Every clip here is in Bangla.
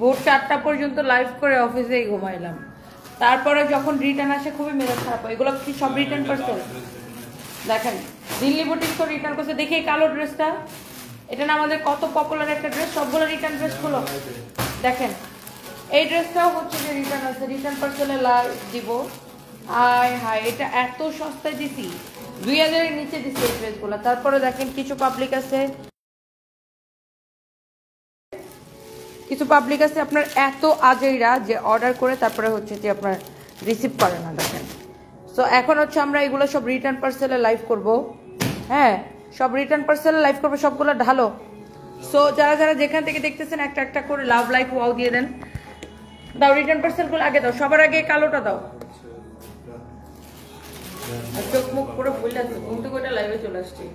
ভোর 4টা পর্যন্ত লাইভ করে অফিসেই ঘুমাইলাম, তারপরে যখন রিটার্ন আসে খুবই মেজাজ খারাপ হয়। এগুলো কি সব রিটার্ন পার্সেল? দেখেন দিল্লি বুটিক তো রিটার্ন করছে। দেখি এই কালো ড্রেসটা, এটা না আমাদের কত পপুলার একটা ড্রেস, সবগুলো রিটার্ন ড্রেস গুলো দেখেন। এই ড্রেসটাও হচ্ছে যে রিটার্ন আছে, রিটার্ন পার্সেলে লাইভ দিব। হায় হায়, এটা এত সস্তায় দিছি, 2000 এর নিচে দিছি এই ড্রেসগুলো। তারপরে দেখেন কিছু পাবলিক আছে, আপনার এত আজেইরা যে অর্ডার করে তারপরে হচ্ছে যে আপনার রিসিভ করে না। দেখেন সো এখন হচ্ছে আমরা এগুলো সব রিটার্ন পার্সেলে লাইভ করব। হ্যাঁ, সব রিটার্ন পার্সেলে লাইভ করবো, সবগুলো ঢালো। সো যারা যারা যেখান থেকে দেখতেছেন একটা একটা করে লাভ লাইক ওয়াও দিয়ে দেন। দাও রিটার্ন পার্সেলগুলো আগে দাও, সবার আগে কালোটা দাও। চোখ মুখ পুরো ভুল আছে, ঘুম থেকে ওটা লাইভে চলে আসছি।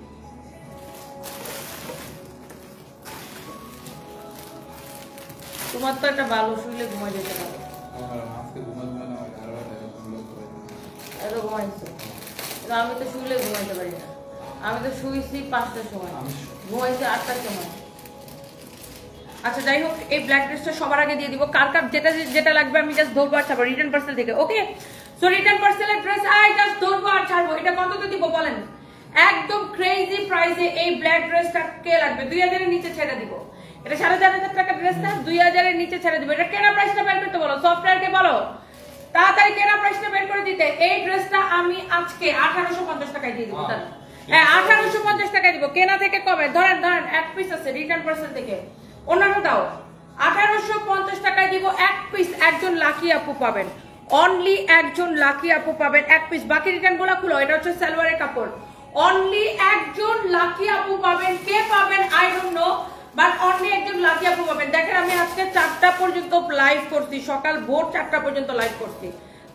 তোমার তো একটা ভালো শুইলে ঘুমাই যেতে পারো, এত ঘুমাইছো। আমি তো শুইলে ঘুমাইতে পারি না, আমি তো শুইছি 5টার সময়, ঘুমাইছি 8টার সময়। আচ্ছা যাই হোক, এই ব্ল্যাক ড্রেসটা সবার আগে দিয়ে দিব। কার কার যেটা যেটা লাগবে আমি জাস্ট ধরবো আর ছাড়বো রিটার্ন পার্সেল থেকে। ওকে, সো রিটার্ন পার্সেলের ড্রেস আই জাস্ট ধরবো আর ছাড়বো। এটা কততে দিব বলেন? একদম ক্রেজি প্রাইসে এই ব্ল্যাক ড্রেসটা কে লাগবে? 2000 এর নিচে ছেড়ে দিব। এটা 4500 টাকা ড্রেস না, 2000 এর নিচে ছেড়ে দিব। এটা কেনা প্রাইসটা বের করতে বলো, সফটওয়্যারকে বলো তাড়াতাড়ি কেনা প্রাইসটা বের করে দিতে। এই ড্রেসটা আমি আজকে 1850 টাকায় দিয়ে দিব। হ্যাঁ 1850 টাকায় দিব, কেনা থেকে কমে। ধরেন ধরেন এক পিস আছে রিটার্ন পার্সেল থেকে, অন্যান্য দাও 1850 টাকায় দিব এক পিস। একজন লাকি আপু পাবেন, অনলি একজন লাকি আপু পাবেন এক পিস। বাকি রিটার্ন গুলো খুলো, এটা হচ্ছে সালোয়ারের কাপড়। অনলি একজন লাকি আপু পাবেন, কে পাবেন I don't know, but only একজন লাকি আপু পাবেন। দেখেন আমি আজকে 4টা পর্যন্ত লাইভ করছি, সকাল ভোর 4টা পর্যন্ত লাইভ করছি,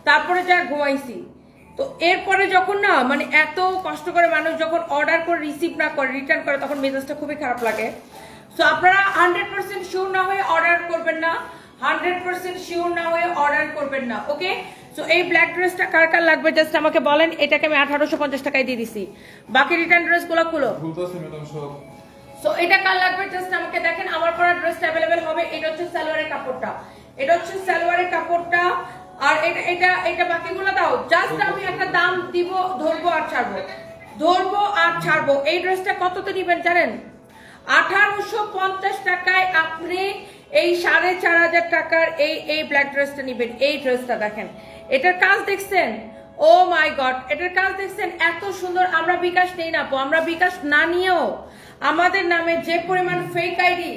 তারপরে যা ঘুমাইছি। তো এরপরে যখন না মানে এত কষ্ট করে মানুষ যখন অর্ডার করে রিসিভ না করে রিটার্ন করে, তখন মেজাজটা খুবই খারাপ লাগে। সো আপনারা 100% শিওর না হয়ে অর্ডার করবেন না, 100% শিওর না হয়ে অর্ডার করবেন না। ওকে, সো এই ব্ল্যাক ড্রেসটা কার কার লাগবে জাস্ট আমাকে বলেন। এটাকে আমি 1850 টাকায় দিয়ে দিছি। বাকি রিটার্ন ড্রেসগুলো খুলো। সো এটা কার লাগবে জাস্ট আমাকে দেখেন। আমার পরা ড্রেসটা अवेलेबल হবে। এটা হচ্ছে সালোয়ারের কাপড়টা, এটা হচ্ছে সালোয়ারের কাপড়টা। আর এটা এটা এটা বাকিগুলো দাও, জাস্ট আমি একটা দাম দিব, ধরবো আর ছাড়বো, ধরবো আর ছাড়বো। এই ড্রেসটা কততে নেবেন জানেন? 1850 টাকায় আপনি এই 4500 টাকার এই ব্ল্যাক ড্রেসটা নেবেন। এই ড্রেসটা দেখেন, এটার কাজ দেখছেন? ও মাই গড, এটার কাজ দেখছেন? এত সুন্দর। আমরা বিকাশ নেই না আপু, আমরা বিকাশ না নিয়েও আমাদের নামে যে পরিমাণ ফেক আইডি,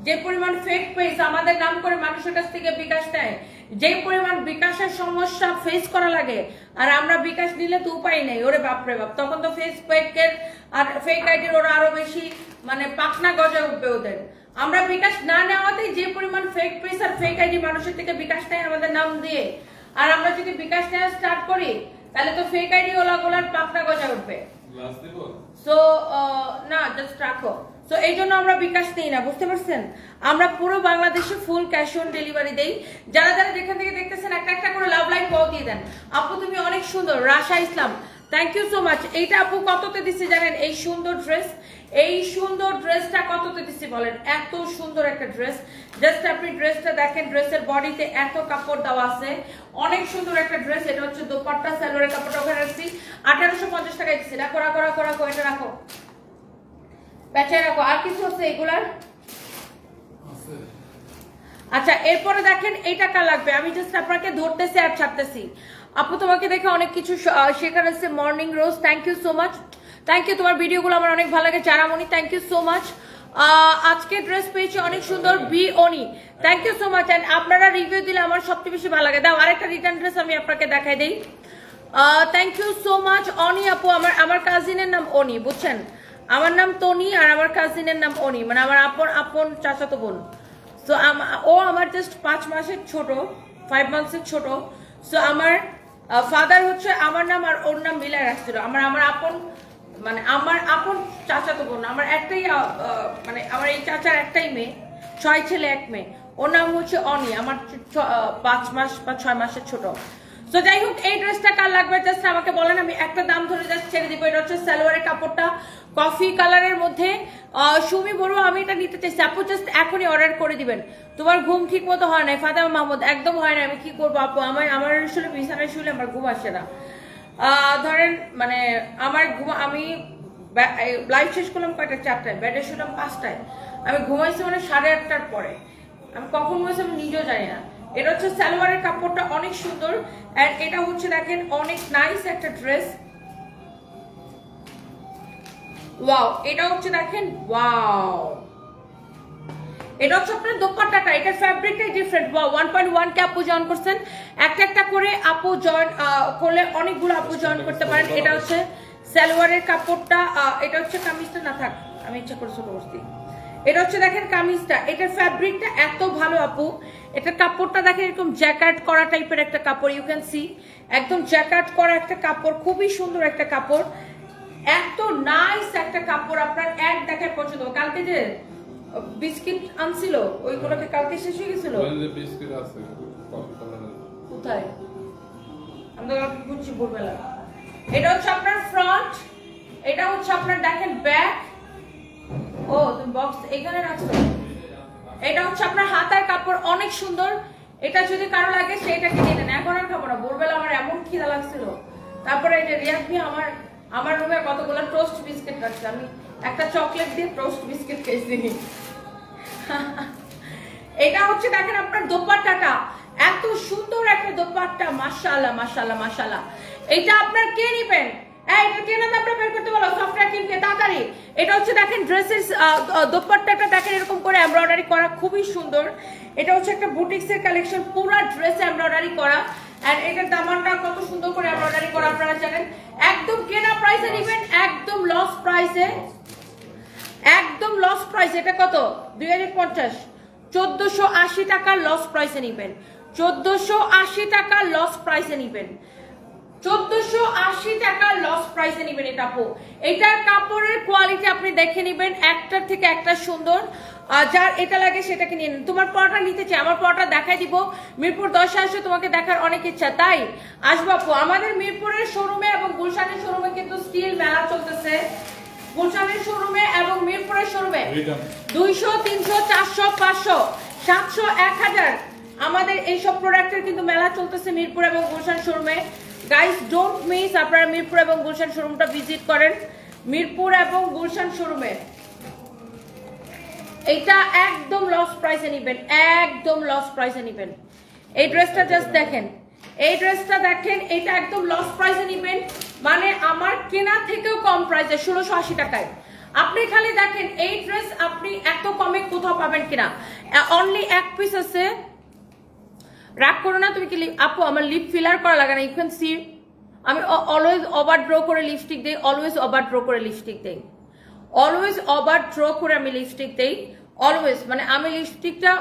যে পরিমাণ ফেক পেজ আমাদের নাম করে মানুষের কাছ থেকে বিকাশ নেয়, যে পরিমাণ বিকাশের সমস্যা ফেস করা লাগে, আর আমরা বিকাশ নিলে তো উপায় নেই। ওরে বাপরে বাপ, তখন তো ফেসবুকের আর ফেক আইডির ওরা আরো বেশি মানে পাকনা গজা উঠবে ওদের। আমরা বিকাশ না নেওয়াতেই যে পরিমাণ ফেক পেজ আর ফেক আইডি মানুষের থেকে বিকাশ নেয় আমাদের নাম দিয়ে, আর আমরা যদি বিকাশ নেওয়া স্টার্ট করি তাহলে তো ফেক আইডি ওলাগুলার পাকনা গজা উঠবে। সো না জাস্ট রাখো। সো এই জন্য আমরা বিকাশ নেই না, বুঝতে পারছেন? আমরা পুরো বাংলাদেশে ফুল ক্যাশ অন ডেলিভারি দেই। যারা যারা যেখান থেকে দেখতেছেন একটা একটা করে লাভ লাইক পাও দিয়ে দেন। আপু তুমি অনেক সুন্দর, রাশা ইসলাম, থ্যাংক ইউ সো মাচ। এইটা আপু কততে দিচ্ছি জানেন? এই সুন্দর ড্রেস, এই সুন্দর ড্রেসটা কততে দিচ্ছি বলেন? এত সুন্দর একটা ড্রেস, জাস্ট আপনি ড্রেসটা দেখেন, ড্রেসের বডিতে এত কাপড় দেওয়া আছে, অনেক সুন্দর একটা ড্রেস। এটা হচ্ছে দোপাট্টা, সালোয়ারের কাপড়টা ওখানে রাখছি 1850 টাকায় দিচ্ছি। রাখো রাখো রাখো রাখো, এটা রাখো, পেঁচায় রাখো। আর কিছু আছে এগুলার? আচ্ছা এরপরে দেখেন এইটা কার লাগবে, আমি জাস্ট আপনাকে ধরতেছি আর ছাড়তেছি। আপু তোমাকে দেখে অনেক কিছু শেখার আছে। Morning Rose, thank you so much, thank you. তোমার ভিডিওগুলো আমার অনেক ভালো লাগে। Charamoni, thank you so much. আজকে ড্রেস পেয়েছি অনেক সুন্দর, বি অনি, thank you so much. And আপনারা রিভিউ দিলে আমার সবচেয়ে বেশি ভালো লাগে। দাও আরেকটা রিটার্ন ড্রেস আমি আপনাকে দেখাই দেই। থ্যাংক ইউ সো মাচ অনি আপু। আমার কাজিনের নাম অনি, বুঝছেন? আমার নাম তনি আর আমার কাজিনের নাম অনি, মানে আমার আপন আপন চাচাতো বোন। সো ও আমার জাস্ট 5 মাসের ছোট, 5 মান্থসের ছোট। সো আমার ফাদার হচ্ছে আমার নাম আর ওর নাম মিলাই রাখছিল। আমার আপন মানে আমার আপন চাচাতো বোন। আমার একটাই মানে আমার এই চাচার একটাই মেয়ে, 6 ছেলে 1 মেয়ে। ওর নাম হচ্ছে অনি, আমার 5 মাস বা 6 মাসের ছোট। সো যাই হোক, এই ড্রেসটা কার লাগবে জাস্ট আমাকে বলেন, আমি একটা দাম ধরে জাস্ট ছেড়ে দিব। এটা হচ্ছে সালোয়ারের কাপড়টা, কফি কালারের মধ্যে সুমি বড়ুয়া আমি এটা নিতে চাইছি আপু, জাস্ট এখনই অর্ডার করে দিবেন। তোমার ঘুম ঠিক মতো হয় না ফাতেমা মাহমুদ, একদম হয় না, আমি কি করবো আপু, আমার আসলে বিছানায় শুলে আমার ঘুম আসে না। ধরেন মানে আমার ঘুম, আমি লাইভ শেষ করলাম কয়টা 4টায়, বেডে শুলাম 5টায়, আমি ঘুমাইছি মানে 8:30টার পরে, আমি কখন ঘুমাইছি আমি নিজেও জানি না। এটা হচ্ছে সালোয়ারের কাপড়টা অনেক সুন্দর, আর এটা হচ্ছে দেখেন অনেক নাইস একটা ড্রেস। ওয়াও, এটা হচ্ছে দেখেন ওয়াও, এটা হচ্ছে আপনার দোপাট্টাটা, এটার ফ্যাব্রিকটাই ডিফারেন্ট। ওয়াও, 1.1 কে আপু জয়েন করছেন, একটা একটা করে আপু জয়েন করলে অনেকগুলো আপু জয়েন করতে পারেন। এটা হচ্ছে সালোয়ারের কাপড়টা, এটা হচ্ছে কামিজটা, না থাক আমি ইচ্ছা করে ছোট করছি। এটা হচ্ছে দেখেন কামিজটা, এটার ফ্যাব্রিকটা এত ভালো আপু, এটার কাপড়টা দেখেন এরকম জ্যাকেট করা টাইপের একটা কাপড়, ইউ ক্যান সি একদম জ্যাকেট করা একটা কাপড়, খুবই সুন্দর একটা কাপড়, এত নাইস একটা কাপড়, আপনার এক দেখায় পছন্দ। কালকে যে বিস্কিট আনছিল ওইগুলোকে কালকে শেষ হয়ে গেছিল, কোথায় আমি তো কালকে খুঁজছি ভোরবেলা। এটা হচ্ছে আপনার ফ্রন্ট, এটা হচ্ছে আপনার দেখেন ব্যাক, ও তুমি বক্স এখানে রাখছো। এটা হচ্ছে আপনার হাতার কাপড়, অনেক সুন্দর। এটা যদি কারো লাগে সেটাকে নিয়ে নেন, এখন আর খাবো না, ভোরবেলা আমার এমন খিদা লাগছিল। তারপরে এই যে রিয়াদ ভাই আমার রুমে কতগুলো টোস্ট বিস্কিট রাখছে, আমি একটা চকলেট দিয়ে টোস্ট বিস্কিট খেয়েছি। এটা হচ্ছে দেখেন আপনার দোপাট্টাটা, এত সুন্দর একটা দোপাট্টা, মাশাআল্লাহ মাশাআল্লাহ মাশাআল্লাহ। এটা আপনার কে নেবেন? এটা কে না আপনারা বের করতে বলো, সফটওয়্যার কিনতে তাড়াতাড়ি। এটা হচ্ছে দেখেন ড্রেসের দোপাট্টাটা দেখেন এরকম করে এমব্রয়ডারি করা, খুবই সুন্দর। এটা হচ্ছে একটা বুটিক্সের কালেকশন, পুরো ড্রেসে এমব্রয়ডারি করা, আর এটার দামানটা কত সুন্দর করে এমব্রয়ডারি করা আপনারা জানেন। একদম কেনা প্রাইসে নেবেন, একদম লস প্রাইসে, একদম লস প্রাইস। এটা কত? 2050, 1480 টাকা লস প্রাইসে নিবেন, 1480 টাকা লস প্রাইসে নিবেন, 1480 টাকা লস প্রাইসে নিবেন এটা আপু। এটার কাপড়ের কোয়ালিটি আপনি দেখে নিবেন, একটার থেকে একটা সুন্দর, যার এটা লাগে সেটাকে নিয়ে নেন। তোমার পড়াটা নিতে চাই, আমার পড়াটা দেখাই দিব, মিরপুর 10 আসে, তোমাকে দেখার অনেক ইচ্ছা, তাই আসবো আপু। আমাদের মিরপুরের শোরুমে এবং গুলশানের শোরুমে কিন্তু স্টিল মেলা চলতেছে, গুলশানের শোরুমে এবং মিরপুরের শোরুমে 200, 300, 400, 500, 700, 1000 আমাদের এইসব প্রোডাক্টের কিন্তু মেলা চলতেছে মিরপুর এবং গুলশান শোরুমে। গাইস ডোন্ট মিস, আপনারা মিরপুর এবং গুলশান শোরুমটা ভিজিট করেন, মিরপুর এবং গুলশান শোরুমে। এটা একদম লস প্রাইসে নিবেন, একদম লস প্রাইসে নিবেন। এই ড্রেসটা জাস্ট দেখেন, এই ড্রেসটা দেখেন, এটা একদম লস প্রাইসে নিবেন, মানে আমার কেনা থেকেও কম প্রাইসে, 1680 টাকায়। আপনি খালি দেখেন এই ড্রেস আপনি এত কমে কোথাও পাবেন কিনা। অনলি এক পিস আছে, রাগ করো না। তুমি কি আপু আমার লিপ ফিলার করা লাগে না? ইউ ক্যান সি আমি অলওয়েজ ওভার ড্র করে লিপস্টিক দেই, অলওয়েজ ওভার ড্র করে লিপস্টিক দেই, অলওয়েজ ওভার ড্র করে আমি লিপস্টিক দেই, অলওয়েজ। মানে আমি লিপস্টিকটা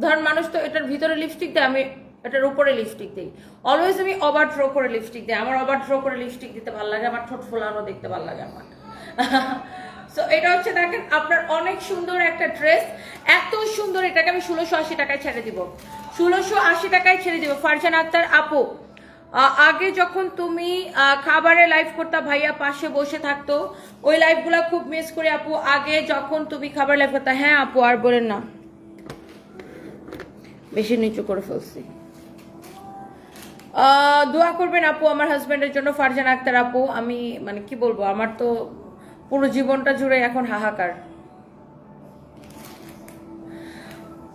ধর, মানুষ তো এটার ভিতরে লিপস্টিক দেয়, আমি এটার উপরে লিপস্টিক দিই, অলওয়েজ আমি ওভার ড্র করে লিপস্টিক দিই। আমার ওভার ড্র করে লিপস্টিক দিতে ভালো লাগে, আমার ঠোঁট ফোলানো দেখতে ভালো লাগে আমার। সো এটা হচ্ছে দেখেন আপনার অনেক সুন্দর একটা ড্রেস, এত সুন্দর, এটাকে আমি 1680 টাকায় ছেড়ে দিব, 1680 টাকায় ছেড়ে দিব। ফারজানা আক্তার আপু, আগে যখন তুমি খাবারে লাইভ করতা ভাইয়া পাশে বসে থাকতো, ওই লাইভগুলা খুব মিস করি আপু, আগে যখন তুমি খাবার লাইভ করতা। হ্যাঁ আপু আর বলেন না, বেশি নিচু করে ফেলছি। দোয়া করবেন আপু আমার হাজবেন্ডের জন্য, ফারজানা আক্তার আপু। আমি মানে কি বলবো, আমার তো পুরো জীবনটা জুড়ে এখন হাহাকার।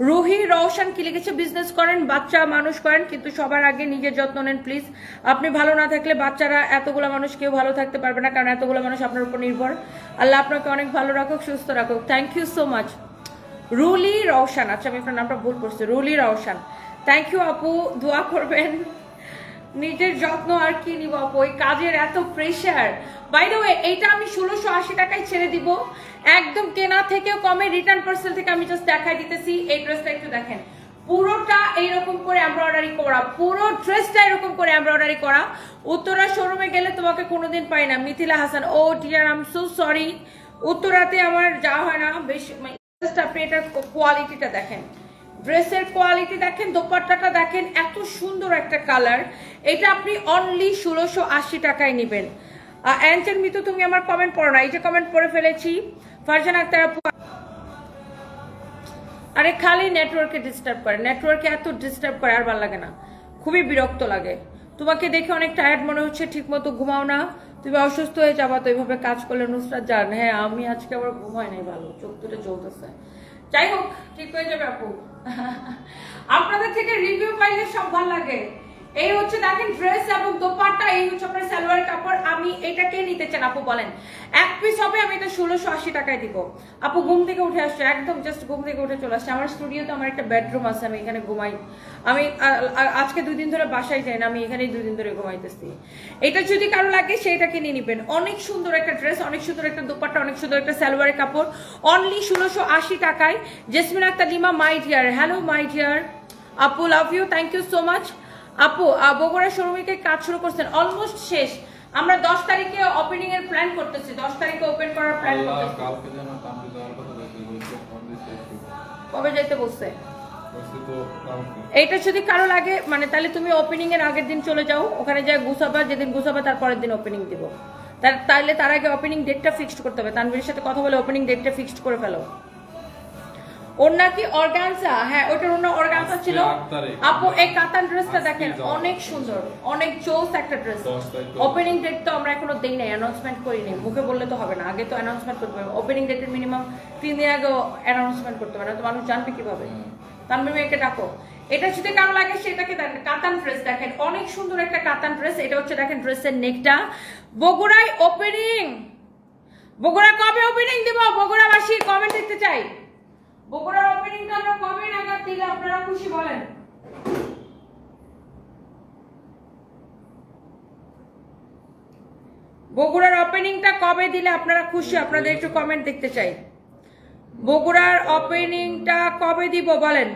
রুহি রওশন কি লিখেছে, বিজনেস করেন, বাচ্চা মানুষ করেন, কিন্তু সবার আগে নিজের যত্ন নেন প্লিজ। আপনি ভালো না থাকলে বাচ্চারা, এতগুলো মানুষ কেউ ভালো থাকতে পারবে না, কারণ এতগুলো মানুষ আপনার উপর নির্ভর। আল্লাহ আপনাকে অনেক ভালো রাখুক, সুস্থ রাখুক। Thank you so much Ruli Roshan. আচ্ছা আমি আপনার নামটা ভুল করছি, রুলি রওশন। থ্যাংক ইউ আপু, দোয়া করবেন। নিজের যত্ন আর কি নিব আপু, ওই কাজের এত প্রেশার। বাই দ্য ওয়ে এইটা আমি 1680 টাকায় ছেড়ে দিব, একদম কেনা থেকেও কমে। রিটার্ন পার্সেল থেকে আমি জাস্ট দেখাই দিতেছি। এই ড্রেসটা একটু দেখেন, পুরোটা এইরকম করে এমব্রয়ডারি করা, পুরো ড্রেসটা এরকম করে এমব্রয়ডারি করা। উত্তরা শোরুমে গেলে তোমাকে কোনোদিন পাই না, Mithila Hasan. Oh dear I am so sorry, উত্তরাতে আমার যাওয়া হয় না বেশি। আপনি এটার কোয়ালিটিটা দেখেন, ড্রেসের কোয়ালিটি দেখেন, দোপাট্টাটা দেখেন, এত সুন্দর একটা কালার। এটা আপনি অনলি 1680 টাকায় নেবেন। অ্যাঞ্চেল মিতু তুমি আমার কমেন্ট পড়ো না, এই যে কমেন্ট পড়ে ফেলেছি। ফারজানা আক্তার আপু, আরে খালি নেটওয়ার্কে ডিস্টার্ব করে, নেটওয়ার্কে এত ডিস্টার্ব করে আর ভালো লাগে না, খুবই বিরক্ত লাগে। তোমাকে দেখে অনেক টায়ার্ড মনে হচ্ছে, ঠিক মতো ঘুমাও না, তুমি অসুস্থ হয়ে যাবা তো এইভাবে কাজ করলে নুসরাত জান। হ্যাঁ আমি আজকে আবার ঘুমাই নাই ভালো, চোখ দুটো জ্বলতেছে। যাই হোক ঠিক হয়ে যাবে আপু। আপনাদের থেকে রিভিউ পাইলে সব ভালো লাগে। এই হচ্ছে দেখেন ড্রেস এবং দোপাট্টা, এই হচ্ছে আপনার সালোয়ার কাপড়। আমি এটাকে নিতে চান আপু বলেন, এক পিস হবে আমি এটা 1680 টাকায় দিব। আপু ঘুম থেকে উঠে আসছে, একদম জাস্ট ঘুম থেকে উঠে চলে আসছে। আমার স্টুডিওতে আমার একটা বেডরুম আছে, আমি এখানে ঘুমাই। আমি আজকে 2 দিন ধরে বাসায় যাই না, আমি এখানেই 2 দিন ধরে ঘুমাইতেছি। এটা যদি কারো লাগে সেটা কিনে নিবেন। অনেক সুন্দর একটা ড্রেস, অনেক সুন্দর একটা দোপাট্টা, অনেক সুন্দর একটা সালোয়ারের কাপড়, অনলি 1680 টাকায়। Jesmin Akter Lima my dear, hello my dear আপু, love you, thank you so much. আপু বগুড়া শোরুমে কাজ শুরু করছেন? অলমোস্ট শেষ, আমরা 10 তারিখে ওপেনিং এর প্ল্যান করতেছি, 10 তারিখে ওপেন করার প্ল্যান করতেছি। কবে যাইতে বলছে? এইটা যদি কারো লাগে মানে তাহলে তুমি ওপেনিং এর আগের দিন চলে যাও, ওখানে যা গুছাবা, যেদিন গুছাবা তার পরের দিন ওপেনিং দিব। তাহলে তার আগে ওপেনিং ডেটটা ফিক্সড করতে হবে, তানভীরের সাথে কথা বলে ওপেনিং ডেটটা ফিক্সড করে ফেলো। ওর নাকি অর্গানজা, হ্যাঁ ওটার অন্য অর্গানজা ছিল। আপু এই কাতান ড্রেসটা দেখেন অনেক সুন্দর, অনেক জোস একটা ড্রেস। ওপেনিং ডেট তো আমরা এখনো দেই নাই, অ্যানাউন্সমেন্ট করিনি, মুখে বললে তো হবে না, আগে তো অ্যানাউন্সমেন্ট করতে হবে। ওপেনিং ডেটের মিনিমাম 3 দিন আগে অ্যানাউন্সমেন্ট করতে হবে, না তো মানুষ জানবে কিভাবে। তানভীর মেয়েকে ডাকো। এটা যদি কারো লাগে সেটাকে দেখেন, কাতান ড্রেস দেখেন অনেক সুন্দর একটা কাতান ড্রেস। এটা হচ্ছে দেখেন ড্রেসের নেকটা। বগুড়ায় ওপেনিং, বগুড়া কবে ওপেনিং দিব? বগুড়াবাসী কমেন্ট দেখতে চাই। বগুড়ার ওপেনিংটা আমরা কবে নাগাদ দিলে আপনারা খুশি বলেন? বগুড়ার ওপেনিংটা কবে দিলে আপনারা খুশি, আপনাদের একটু কমেন্ট দেখতে চাই। বগুড়ার ওপেনিংটা কবে দিব বলেন?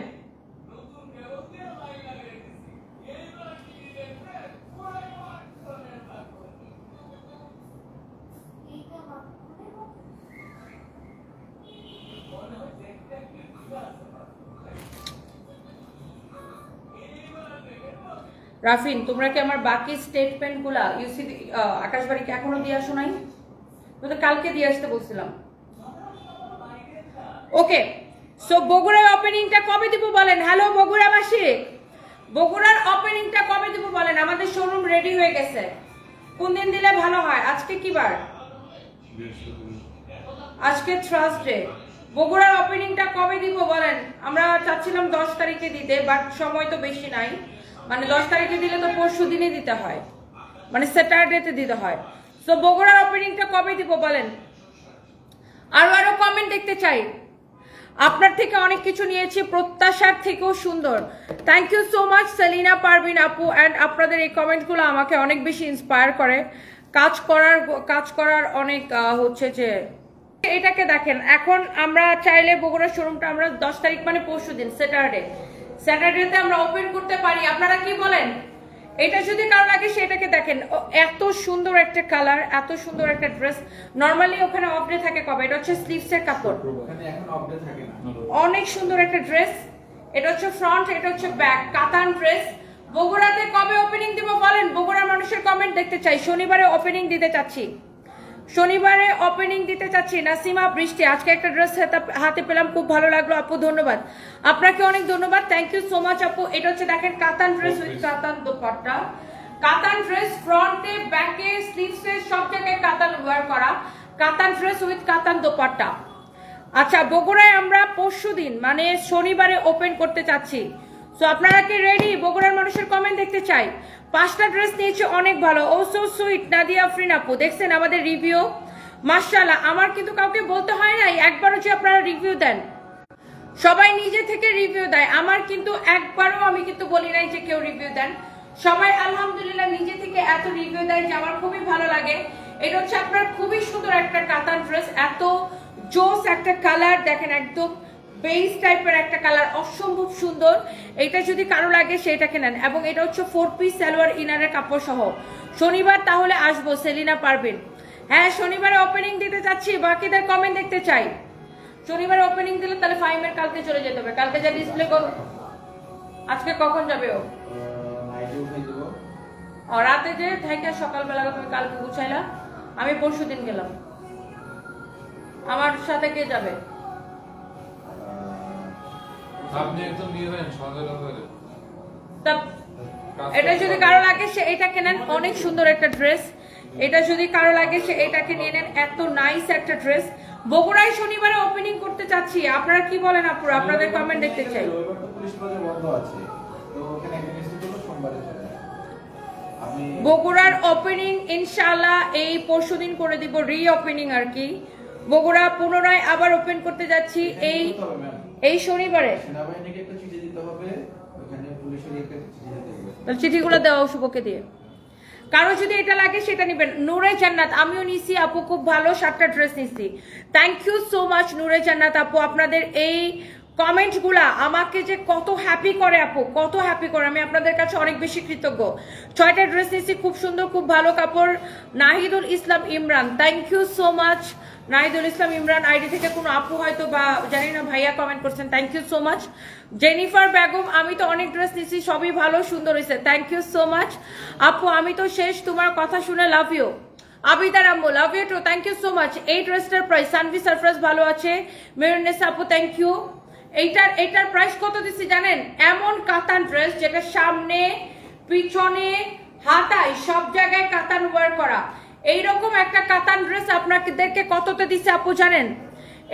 রাফিন তোমরা কি আমার বাকি স্টেটমেন্ট গুলা ইউসি আকাশবাড়িকে এখনো দিয়ে আসো নাই? তো কালকে দিয়ে আসতে বলছিলাম। ওকে সো বগুড়ার ওপেনিংটা কবে দিব বলেন? হ্যালো বগুড়াবাসী, বগুড়ার ওপেনিংটা কবে দিব বলেন? আমাদের শোরুম রেডি হয়ে গেছে, কোন দিন দিলে ভালো হয়? আজকে কি বার? আজকে থার্সডে। বগুড়ার ওপেনিংটা কবে দিব বলেন? আমরা চাচ্ছিলাম 10 তারিখে দিতে, বাট সময় তো বেশি নাই, মানে 10 তারিখে দিলে তো পরশু দিনে দিতে হয়, মানে স্যাটারডেতে দিতে হয়। সো বগুড়ার ওপেনিংটা কবে দিব বলেন? আরো কমেন্ট দেখতে চাই। আপনার থেকে অনেক কিছু নিয়েছি, প্রত্যাশার থেকেও সুন্দর। Thank you so much Selina Parvin আপু, অ্যান্ড আপনাদের এই কমেন্টগুলো আমাকে অনেক বেশি ইন্সপায়ার করে কাজ করার অনেক হচ্ছে যে। এটাকে দেখেন, এখন আমরা চাইলে বগুড়া শোরুমটা আমরা 10 তারিখ মানে পরশু দিন স্যাটারডেতে আমরা ওপেন করতে পারি, আপনারা কি বলেন? এটা যদি কারো লাগে সেটাকে দেখেন, এত সুন্দর একটা কালার, এত সুন্দর একটা ড্রেস। নরমালি ওখানে অফ ডে থাকে কবে? এটা হচ্ছে স্লিভসের কাপড়, অনেক সুন্দর একটা ড্রেস। এটা হচ্ছে ফ্রন্ট, এটা হচ্ছে ব্যাক, কাতান ড্রেস। বগুড়াতে কবে ওপেনিং দিব বলেন? বগুড়ার মানুষের কমেন্ট দেখতে চাই। শনিবারে ওপেনিং দিতে চাচ্ছি, শনিবারে ওপেনিং দিতে চাচ্ছি। নাসিমা বৃষ্টি, আজকে একটা ড্রেস হাতে পেলাম, খুব ভালো লাগলো আপু, ধন্যবাদ আপনাকে, অনেক ধন্যবাদ, থ্যাংক ইউ সো মাচ আপু। এটা হচ্ছে দেখেন কাতান ড্রেস উইথ কাতান দোপাট্টা, কাতান ড্রেস ফ্রন্টে ব্যাকে স্লিভসে সব জায়গায় কাতান ওয়্যার করা, কাতান ড্রেস উইথ কাতান দোপাট্টা। আচ্ছা বগুড়ায় আমরা পরশুদিন মানে শনিবারে ওপেন করতে চাচ্ছি। সো আপনারা কি রেডি? বগুড়ার মানুষের কমেন্ট দেখতে চাই। 5টা ড্রেস নিয়েছি, অনেক ভালো। ও সো সুইট নাদিয়া আফরিন আপু, দেখছেন আমাদের রিভিউ? মাশাআল্লাহ, আমার কিন্তু কাউকে বলতে হয় নাই, একবারও যে আপনারা রিভিউ দেন, সবাই নিজে থেকে রিভিউ দেয়। আমার কিন্তু একবারও আমি কিন্তু বলি নাই যে কেউ রিভিউ দেন, সবাই আলহামদুলিল্লাহ নিজে থেকে এত রিভিউ দেয় যে আমার খুবই ভালো লাগে। এটা হচ্ছে আপনার খুবই সুন্দর একটা কাতান ড্রেস, এত জোস একটা কালার দেখেন, একদম বেস টাইপের একটা কালার, অসম্ভব সুন্দর। এটা যদি কারো লাগে সেটাকে নেন। এবং এটা হচ্ছে 4 পিস সালোয়ার ইনারের কাপড় সহ। শনিবার তাহলে আসবো, সেলিনা পারবেন। হ্যাঁ শনিবারে ওপেনিং দিতে যাচ্ছি, বাকিদের কমেন্ট দেখতে চাই। শনিবারে ওপেনিং দিলে তাহলে ফাইমের কালকে চলে যেতে হবে, কালকে যা ডিসপ্লে আজকে কখন যাবে ও? রাতে যে থেকে সকালবেলা তুমি কালকে গুছাইলা, আমি পরশুদিন গেলাম। আমার সাথে কে যাবে? আপনি একদম নিয়ে নেন সকালে। এটা যদি কারো লাগে সে এটাকে নেন, অনেক সুন্দর একটা ড্রেস। এটা যদি কারো লাগে সে এটাকে নিয়ে নেন, এত নাইস একটা ড্রেস। বগুড়ায় শনিবারে ওপেনিং করতে চাচ্ছি, আপনারা কি বলেন আপুরা? আপনাদের কমেন্ট দেখতে চাই। বগুড়ার ওপেনিং ইনশাআল্লাহ এই পরশুদিন করে দিব, রি ওপেনিং আর কি। বগুড়া পুনরায় আবার ওপেন করতে যাচ্ছি এই শনিবারে। চিঠিগুলো দেওয়া শুভকে দিয়ে। কারো যদি এটা লাগে সেটা নিবেন। নূরে জান্নাত আমিও নিছি আপু, খুব ভালো 7টা ড্রেস নিছি। থ্যাংক ইউ সো মাচ নূরে জান্নাত আপু, আপনাদের এই কমেন্ট গুলা আমাকে যে কত হ্যাপি করে আপু, কত হ্যাপি করে। আমি আপনাদের কাছে অনেক বেশি কৃতজ্ঞ। 6টা ড্রেস নিছি, খুব সুন্দর, খুব ভালো কাপড়। Nahidul Islam Imran, thank you so much. Nahidul Islam Imran ID থেকে কোনো আপু হয়তো বা জানি না ভাইয়া কমেন্ট করছেন, thank you so much. Jennifer Begum, আমি তো অনেক ড্রেস নিছি, সবই ভালো সুন্দর হয়েছে, থ্যাংক ইউ সো মাচ আপু। আমি তো শেষ, তোমার কথা শুনে লাভ ইউ। আবিদার আম্মু, love you too, thank you so much. এই ড্রেসটার প্রাইস সানভি সারফরাজ ভালো আছে, মেরুনেসা আপু থ্যাংক ইউ। এইটার প্রাইস কত দিচ্ছি জানেন? এমন কাতান ড্রেস যেটা সামনে পিছনে হাতায় সব জায়গায় কাতান ওয়ার করা, এইরকম একটা কাতান ড্রেস আপনাদেরকে কততে দিচ্ছে আপু জানেন?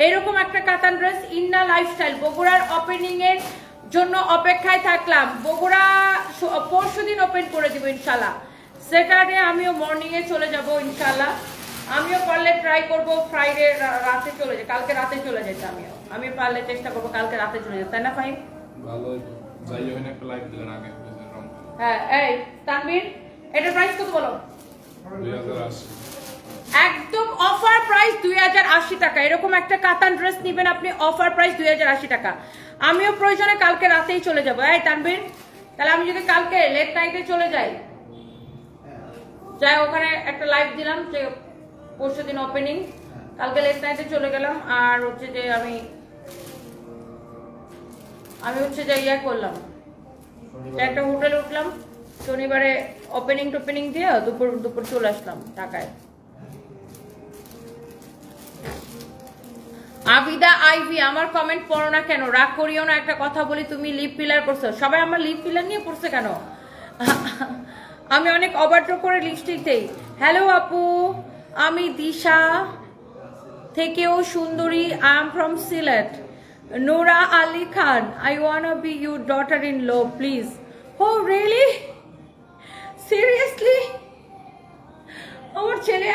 এইরকম একটা কাতান ড্রেস ইন্না লাইফস্টাইল বগুড়ার ওপেনিং এর জন্য অপেক্ষায় থাকলাম। বগুড়া পরশুদিন ওপেন করে দিব ইনশাল্লাহ। স্যাটারডে আমিও মর্নিং এ চলে যাব ইনশাল্লাহ। আমিও পারলে ট্রাই করব ফ্রাইডে রাতে চলে যাই, কালকে রাতে চলে যেতে। আমি পারলে চেষ্টা করব কালকে রাতে চলে যেতে, তাই না ফাইন? ভালো যাই হোক একটা লাইভ দিলেন আগে। হ্যাঁ এই তানভীর, এটার প্রাইস কত বলো? 2080। একদম অফার প্রাইস 2080 টাকা। এরকম একটা কাতান ড্রেস নেবেন আপনি, অফার প্রাইস 2080 টাকা। আমিও প্রয়োজনে কালকে রাতেই চলে যাবো। এই তানভীর, তাহলে আমি যদি কালকে লেট নাইটে চলে যাই, ওখানে একটা লাইভ দিলাম যে পরশুদিন ওপেনিং, কালকে লেট নাইটে চলে গেলাম, আর হচ্ছে যে আমি হচ্ছে যে ইয়া করলাম, একটা হোটেলে উঠলাম, শনিবারে ওপেনিং দিয়ে দুপুর চলে আসলাম ঢাকায়। আবিদা আইভি, আমার কমেন্ট পড়ো না কেন? রাগ করিও না, একটা কথা বলি, তুমি লিপ ফিলার করছো, সবাই আমার লিপ ফিলার নিয়ে পড়ছে কেন? আমি অনেক অবাধ্য করে লিপস্টিক দেই। হ্যালো আপু, আমি দিশা থেকেও সুন্দরী, I am from Sylhet. Nora Ali Khan, I wanna be your daughter in law please. Oh really? Seriously? আমার ছেলে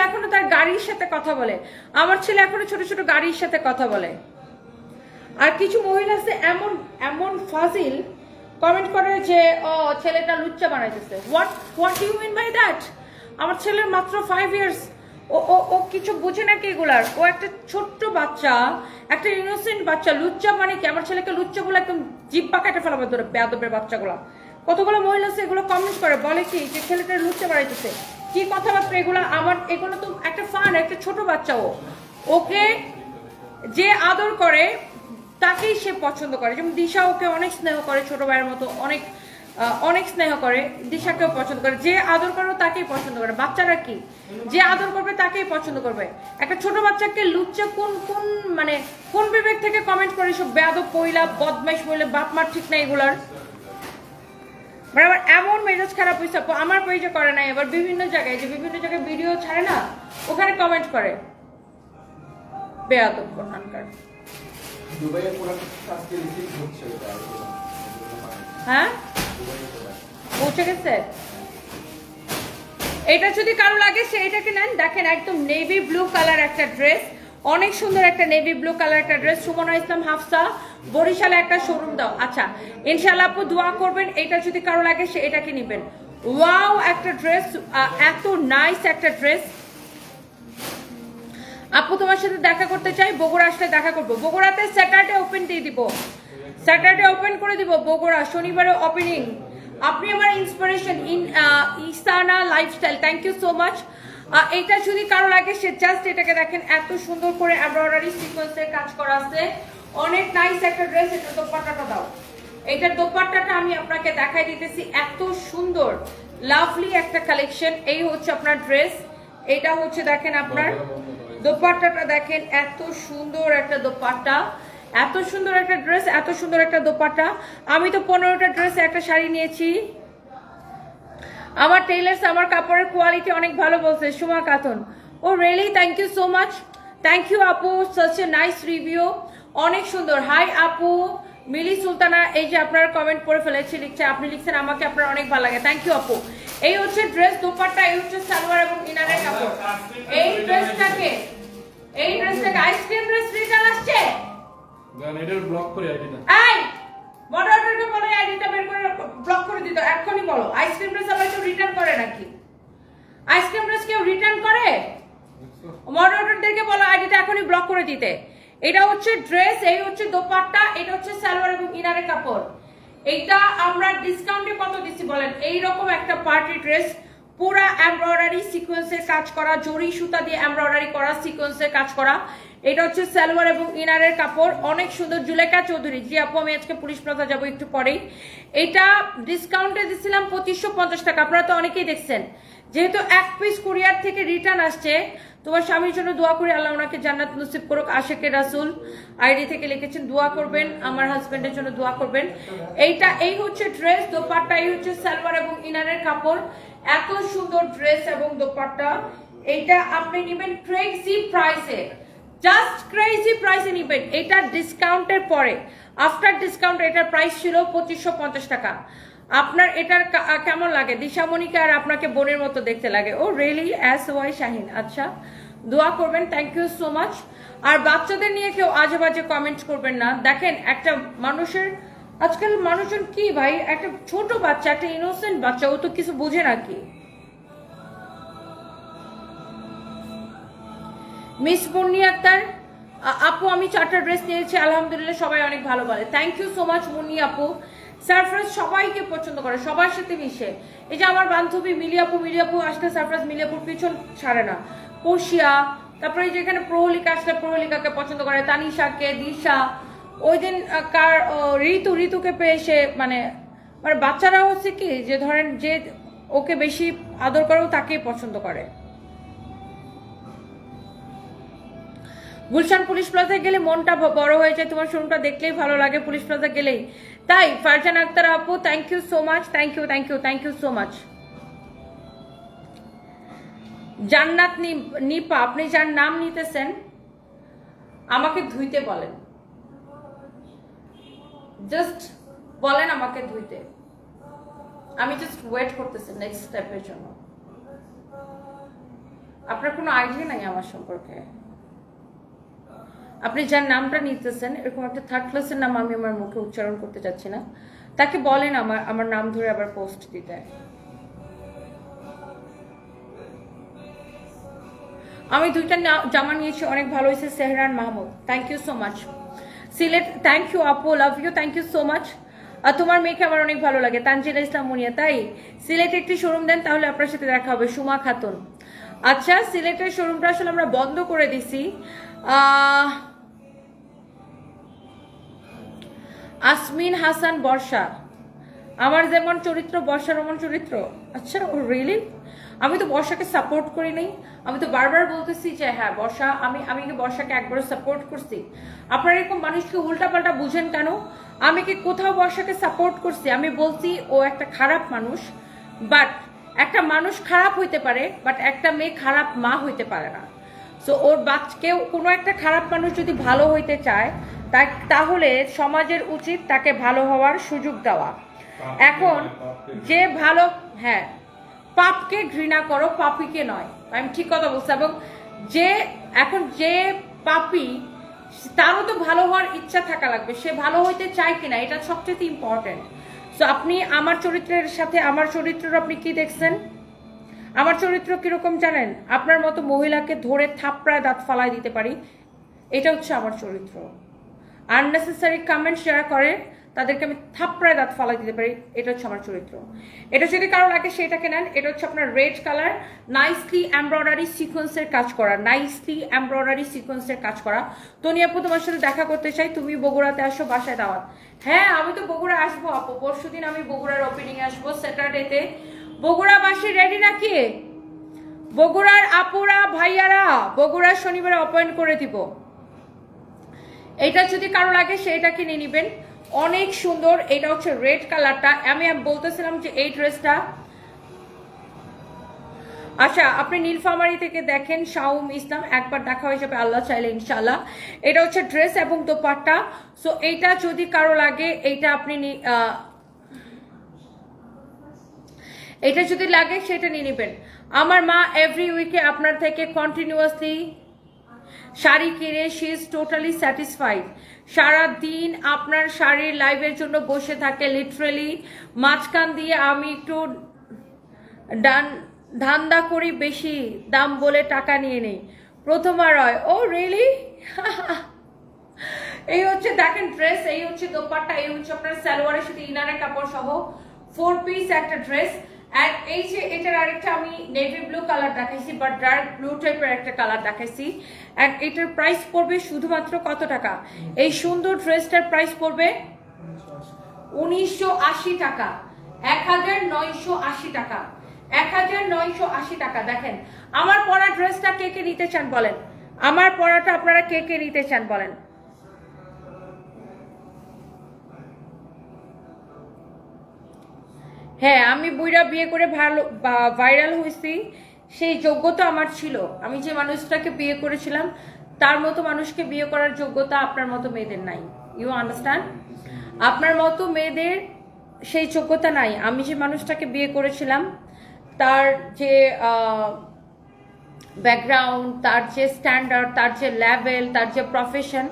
এখনো তার গাড়ির সাথে কথা বলে, আমার ছেলে এখনো ছোট ছোট গাড়ির সাথে কথা বলে। আর কিছু মহিলা আছে এমন ফাজিল, কমেন্ট করে যে ও ছেলেটা লুচ্চা বানাইতেছে। What you mean by that? আমার ছেলের মাত্র 5 ইয়ার্স, ও কিছু বুঝে নাকি এগুলার? ও একটা ছোট্ট বাচ্চা, একটা ইনোসেন্ট বাচ্চা। লুচ্চা মানে কি? আমার ছেলেকে লুচ্চা বলে একদম জিব্বা কেটে ফেলাবে ধরে, বেয়াদবের বাচ্চাগুলা। কতগুলো মহিলা আছে এগুলো কমেন্ট করে, বলে কি যে ছেলেটা লুচ্চা বানাইতেছে, কি কথাবার্তা এগুলো। এগুলো তো একটা ফান, একটা ছোট বাচ্চা। ওকে যে আদর করে তাকেই সে পছন্দ করে। যেমন দিশা ওকে অনেক স্নেহ করে, ছোট ভাইয়ের মতো অনেক স্নেহ করে, দিশাকেও পছন্দ করে। যে আদর করে তাকেই পছন্দ করে। বাচ্চারা কি, যে আদর করবে তাকেই পছন্দ করবে। একটা ছোট বাচ্চাকে লুচ্চা কোন বিবেক থেকে কমেন্ট করে? সব বেয়াদব পয়লা বদমাইশ বলে, বাপ মার ঠিক নাই এগুলার। মানে আমার এমন মেজাজ খারাপ হয়েছে, আমার পেজে করে নাই, এবার বিভিন্ন জায়গায় ভিডিও ছাড়ে না, ওখানে কমেন্ট করে বেয়াদব কোনখানকার। হ্যাঁ পৌঁছে গেছে। এটা যদি কারো লাগে সে এটাকে নেন। দেখেন একদম নেভি ব্লু কালার একটা ড্রেস, অনেক সুন্দর একটা নেভি ব্লু কালার একটা ড্রেস। সুমনা ইসলাম হাফসা, বরিশালে একটা শোরুম দাও। আচ্ছা ইনশাআল্লাহ আপু দোয়া করবেন, এটা যদি কারো লাগে সে এটাকে নেবেন। ওয়াও একটা ড্রেস, এত নাইস একটা ড্রেস। আপু তোমার সাথে দেখা করতে চাই, বগুড়া আসলে দেখা করবো। বগুড়াতে স্যাটারডে ওপেন দিয়ে দিব, স্যাটারডে ওপেন করে দিব বগুড়া, শনিবারে ওপেনিং। আপনি আমার inspiration Isana lifestyle, thank you so much. এটা যদি কারো লাগে সে জাস্ট এটাকে দেখেন, এত সুন্দর করে এমব্রয়ডারি সিকোয়েন্সের কাজ করা আছে, অনেক নাইস একটা ড্রেস। এটা দোপাট্টাটা দাও, এইটার দোপাট্টাটা আমি আপনাকে দেখাই দিতেছি, এত সুন্দর। লাভলি একটা কালেকশন। এই হচ্ছে আপনার ড্রেস, এটা হচ্ছে দেখেন আপনার দোপাট্টাটা দেখেন, এত সুন্দর একটা দোপাট্টা, এত সুন্দর একটা ড্রেস, এত সুন্দর একটা দোপাট্টা। আমি তো 15টা ড্রেসে একটা শাড়ি নিয়েছি। আমার টেইলার্স আমার কাপড়ের কোয়ালিটি অনেক ভালো বলছে Suma Khatun. Oh really, thank you so much, thank you আপু, সাচ এ নাইস রিভিউ, অনেক সুন্দর। হাই আপু মিলি সুলতানা, এই যে আপনার কমেন্ট করে ফেলেছি, লিখছে আপনি লিখছেন আমাকে আপনার অনেক ভালো লাগে, থ্যাংক ইউ আপু। এই হচ্ছে ড্রেস দোপাট্টা, এই হচ্ছে সালোয়ার এবং ইনারের কাপড়। এই ড্রেসটাকে আইসক্রিম ড্রেস রিটার্ন আসছে, এটার ব্লক করে আইডিটা। এই মডারেটরকে বলো আইডিটা বের করে ব্লক করে দিতে, এখনই বলো। আইসক্রিম ড্রেস আবার কেউ রিটার্ন করে নাকি? আইসক্রিম ড্রেস কেউ রিটার্ন করে? মডারেটরদেরকে বলো আইডিটা এখনই ব্লক করে দিতে। এটা হচ্ছে ড্রেস, এই হচ্ছে দোপাট্টা, এটা হচ্ছে সালোয়ার এবং ইনারের কাপড়। এইটা আমরা ডিসকাউন্টে কত দিচ্ছি বলেন? এইরকম একটা পার্টি ড্রেস, পুরা এমব্রয়ডারি সিকোয়েন্সের কাজ করা, জরি সুতা দিয়ে এমব্রয়ডারি করা, সিকোয়েন্সের কাজ করা। এটা হচ্ছে সালোয়ার এবং ইনারের কাপড়, অনেক সুন্দর। জুলেখা চৌধুরী, জি আপু আমি আজকে পুলিশ প্লাজা যাবো একটু পরেই। এটা ডিসকাউন্টে দিচ্ছিলাম 2550 টাকা, আপনারা তো অনেকেই দেখছেন। যেহেতু এক পিস কুরিয়ার থেকে রিটার্ন আসছে, তোমার স্বামীর জন্য দোয়া করি আল্লাহ ওনাকে জান্নাত নসিব করুক। আশেকে রাসূল আইডি থেকে লিখেছেন দোয়া করবেন, আমার হাজবেন্ডের জন্য দোয়া করবেন। এই হচ্ছে ড্রেস দোপাট্টা, এই হচ্ছে সালোয়ার এবং ইনারের কাপড়। এত সুন্দর ড্রেস এবং দোপাট্টা, এইটা আপনি নেবেন ক্রেজি প্রাইসে, জাস্ট ক্রেজি প্রাইসে নেবেন। এটা ডিসকাউন্টের পরে, আফটার ডিসকাউন্ট এটার প্রাইস ছিল 2550 টাকা। আপনার এটার কেমন লাগে? দিশামণিকে আর আপনাকে বোনের মতো দেখতে লাগে। ও রিয়েলি, এস ওয়াই শাহিন, আচ্ছা দোয়া করবেন, থ্যাংক ইউ সো মাচ। আর বাচ্চাদের নিয়ে কেউ আজে বাজে কমেন্ট করবেন না। দেখেন একটা মানুষের, আজকাল মানুষজন কি ভাই, একটা ছোট বাচ্চা, একটা ইনোসেন্ট বাচ্চা, ও তো কিছু বুঝে নাকি। মিস মুন্নি আক্তার আপু, আমি 4টা ড্রেস নিয়েছি আলহামদুলিল্লাহ, সবাই অনেক ভালো বলে, thank you so much Munni আপু। সারপ্রাইজ সবাইকে পছন্দ করে, সবার সাথে মিশে। এই যে আমার বান্ধবী মিলিয়াপু আসলে সারপ্রাইজ মিলিয়াপুর পিছন ছাড়ে না। পশিয়া, তারপরে যেখানে প্রহলিকা আসলে প্রহলিকাকে পছন্দ করে, তানিশাকে, দিশা, ওই দিন কার ঋতুকে পেয়ে সে মানে বাচ্চারা হচ্ছে কি যে ধরেন যে ওকে বেশি আদর করেও তাকেই পছন্দ করে। গুলশান পুলিশ প্লাজায় গেলে মনটা বড় হয়ে যায়, তোমার শোরুমটা দেখলেই ভালো লাগে পুলিশ প্লাজা গেলেই। তাই ফারজান আক্তার আপু, thank you so much, thank you so much. Jannat Nipa, আপনি যার নাম নিতেছেন আমাকে ধুইতে বলেন, জাস্ট বলেন আমাকে ধুইতে, আমি জাস্ট ওয়েট করতেছি নেক্সট স্টেপের জন্য। আপনার কোনো আইডিয়া নাই আমার সম্পর্কে। আপনি যার নামটা নিতেছেন, এরকম একটা থার্ড ক্লাসের নাম আমি আমার মুখে উচ্চারণ করতে চাচ্ছি না, তাকে বলেন আমার নাম ধরে আবার পোস্ট দিতে। আমি 2টা জামা নিয়েছি, অনেক ভালো হয়েছে। Sehran Mahmud, thank you so much. Sylhet, thank you আপু, love you, thank you so much. আর তোমার মেয়েকে আমার অনেক ভালো লাগে, তানজিলা ইসলাম মুনিয়া। তাই সিলেটে একটি শোরুম দেন, তাহলে আপনার সাথে দেখা হবে। সুমা খাতুন, আচ্ছা সিলেটের শোরুমটা আসলে আমরা বন্ধ করে দিছি। আসমিন হাসান বর্ষা, আমার যেমন চরিত্র বর্ষার এমন চরিত্র। আচ্ছা ও রিয়েলি, আমি তো বর্ষাকে সাপোর্ট করি নাই, আমি তো বারবার বলতেছি যে হ্যাঁ বর্ষা, আমি কি বর্ষাকে একবারও সাপোর্ট করছি? আপনারা এরকম মানুষকে উল্টাপাল্টা বুঝেন কেন? আমি কি কোথাও বর্ষাকে সাপোর্ট করছি? আমি বলছি ও একটা খারাপ মানুষ, বাট একটা মানুষ খারাপ হইতে পারে, বাট একটা মেয়ে খারাপ মা হইতে পারে না। সো ওর কেউ কোনো একটা খারাপ মানুষ যদি ভালো হইতে চায়, তাহলে সমাজের উচিত তাকে ভালো হওয়ার সুযোগ দেওয়া। এখন যে ভালো, হ্যাঁ পাপকে ঘৃণা করো, পাপীকে নয়, আমি ঠিক কথা বলছি। এবং যে পাপী, তারও তো ভালো হওয়ার ইচ্ছা থাকা লাগবে, সে ভালো হইতে চায় কিনা, এটা সবচেয়ে ইম্পর্টেন্ট। সো আপনি আমার চরিত্রের সাথে আমার চরিত্রের আপনি কি দেখছেন? আমার চরিত্র কিরকম জানেন? আপনার মতো মহিলাকে ধরে থাপড়ায় দাঁত ফালাই দিতে পারি, এটা হচ্ছে আমার চরিত্র। আননেসেসারি কমেন্টস যারা করে তাদেরকে আমি থাপড়ায় দাঁত ফালাই দিতে পারি, এটা হচ্ছে আমার চরিত্র। এটা যদি কারো লাগে সেটাকে নেন। এটা হচ্ছে আপনার রেড কালার, নাইসলি এমব্রয়ডারি সিকোয়েন্সের কাজ করা, নাইসলি এমব্রয়ডারি সিকোয়েন্সের কাজ করা। তনি আপু তোমার সাথে দেখা করতে চাই, তুমি বগুড়াতে আসো, বাসায় দাওয়াত। হ্যাঁ আমি তো বগুড়া আসবো আপু, পরশুদিন আমি বগুড়ার ওপেনিং আসবো, স্যাটারডেতে বগুড়াবাসী রেডি নাকি? বগুড়ার আপুরা ভাইয়ারা, বগুড়ার শনিবারে অপয়েন্ট করে দিব। এটা যদি কারো লাগে সেটা কিনে নেবেন, অনেক সুন্দর। এটা হচ্ছে রেড কালারটা। আমি বলতেছিলাম যে এই ড্রেসটা, আচ্ছা আপনি নীলফামারী থেকে দেখেন, শাউম ইসলাম, একবার দেখা হয়ে যাবে আল্লাহ চাইলে ইনশাল্লাহ। এটা হচ্ছে ড্রেস এবং দোপাট্টা। সো এইটা যদি কারো লাগে, এইটা আপনি এটা যদি লাগে সেটা নিয়ে নেবেন। আমার মা এভরি উইকে আপনার থেকে কন্টিনিউয়াসলি শাড়ি কিনে, শি ইজ টোটালি স্যাটিসফাইড। সারাদিন আপনার শাড়ির লাইভের জন্য বসে থাকে লিটারেলি। মাঝখান দিয়ে আমি একটু ধান্দা করি, বেশি দাম বলে টাকা নিয়ে নেই, প্রথমবার হয়। ও রিয়েলি? এই হচ্ছে দেখেন ড্রেস, এই হচ্ছে দোপাট্টা, এই হচ্ছে আপনার সালোয়ারের সাথে ইনারের কাপড় সহ 4 পিস একটা ড্রেস। আর এই যে এটার আরেকটা আমি নেভি ব্লু কালার দেখাইছি, বা ডার্ক ব্লু টাইপের একটা কালার দেখাইছি। আর এটার প্রাইস পড়বে শুধুমাত্র কত টাকা? এই সুন্দর ড্রেসটার প্রাইস পড়বে 1980 টাকা, 1980 টাকা, 1980 টাকা। দেখেন আমার পরা ড্রেসটা কে কে নিতে চান বলেন? আমার পরাটা আপনারা কে কে নিতে চান বলেন? হ্যাঁ, আমি বুইরা বিয়ে করে ভালো ভাইরাল হয়েছি, সেই যোগ্যতা আমার ছিল। আমি যে মানুষটাকে বিয়ে করেছিলাম তার মতো মানুষকে বিয়ে করার যোগ্যতা আপনার মতো মেয়েদের নাই। You understand? আপনার মতো মেয়েদের সেই যোগ্যতা নাই। আমি যে মানুষটাকে বিয়ে করেছিলাম তার যে ব্যাকগ্রাউন্ড, তার যে স্ট্যান্ডার্ড, তার যে লেভেল, তার যে প্রফেশন,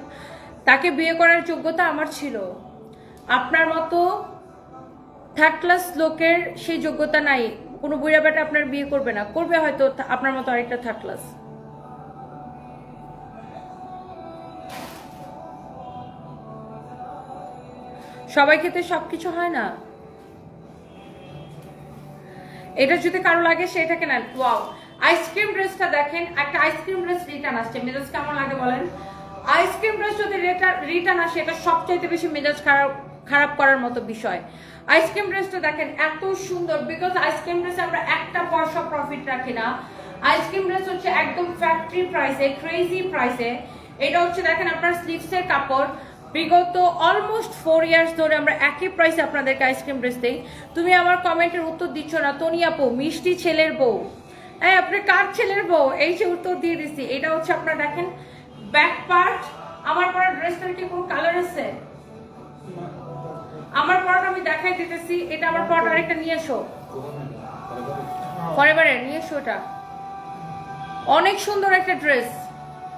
তাকে বিয়ে করার যোগ্যতা আমার ছিল। আপনার মতো থার্ড ক্লাস লোকের সেই যোগ্যতা নাই। কোনো বুড়া বেটা আপনার বিয়ে করবে না, করবে হয়তো আপনার মতো আরেকটা থার্ড ক্লাস। সবাই ক্ষেত্রে সবকিছু হয় না। এটা যদি কারো লাগে সেটাকে নেন। ওয়াও, আইসক্রিম ড্রেসটা দেখেন, একটা আইসক্রিম ড্রেস রিটার্ন আসছে, মেজাজ কেমন লাগে বলেন? আইসক্রিম ড্রেস যদি রিটার্ন আসে, এটা সবচাইতে বেশি মেজাজ খারাপ করার মতো বিষয়। আইসক্রিম ড্রেসটা দেখেন এত সুন্দর, বিকজ আইসক্রিম ড্রেস আমরা একটা পয়সা প্রফিট রাখি না। আইসক্রিম ড্রেস হচ্ছে একদম ফ্যাক্টরি প্রাইসে, ক্রেজি প্রাইসে। এটা হচ্ছে দেখেন আপনার স্লিভসের কাপড়। বিগত অলমোস্ট 4 ইয়ার্স ধরে আমরা একই প্রাইসে আপনাদেরকে আইসক্রিম ড্রেস দিই। তুমি আমার কমেন্টের উত্তর দিচ্ছ না, তনি আপু মিষ্টি ছেলের বউ। হ্যাঁ, আপনি কার ছেলের বউ? এই যে উত্তর দিয়ে দিচ্ছি। এটা হচ্ছে আপনার দেখেন ব্যাক পার্ট। আমার পরা ড্রেসটার কি কোন কালার আছে? আমার পরাটা আমি দেখাই দিতেছি। এটা আমার পরাটা আরেকটা নিয়ে এসো, ফরএভারে নিয়ে এসো। এটা অনেক সুন্দর একটা ড্রেস,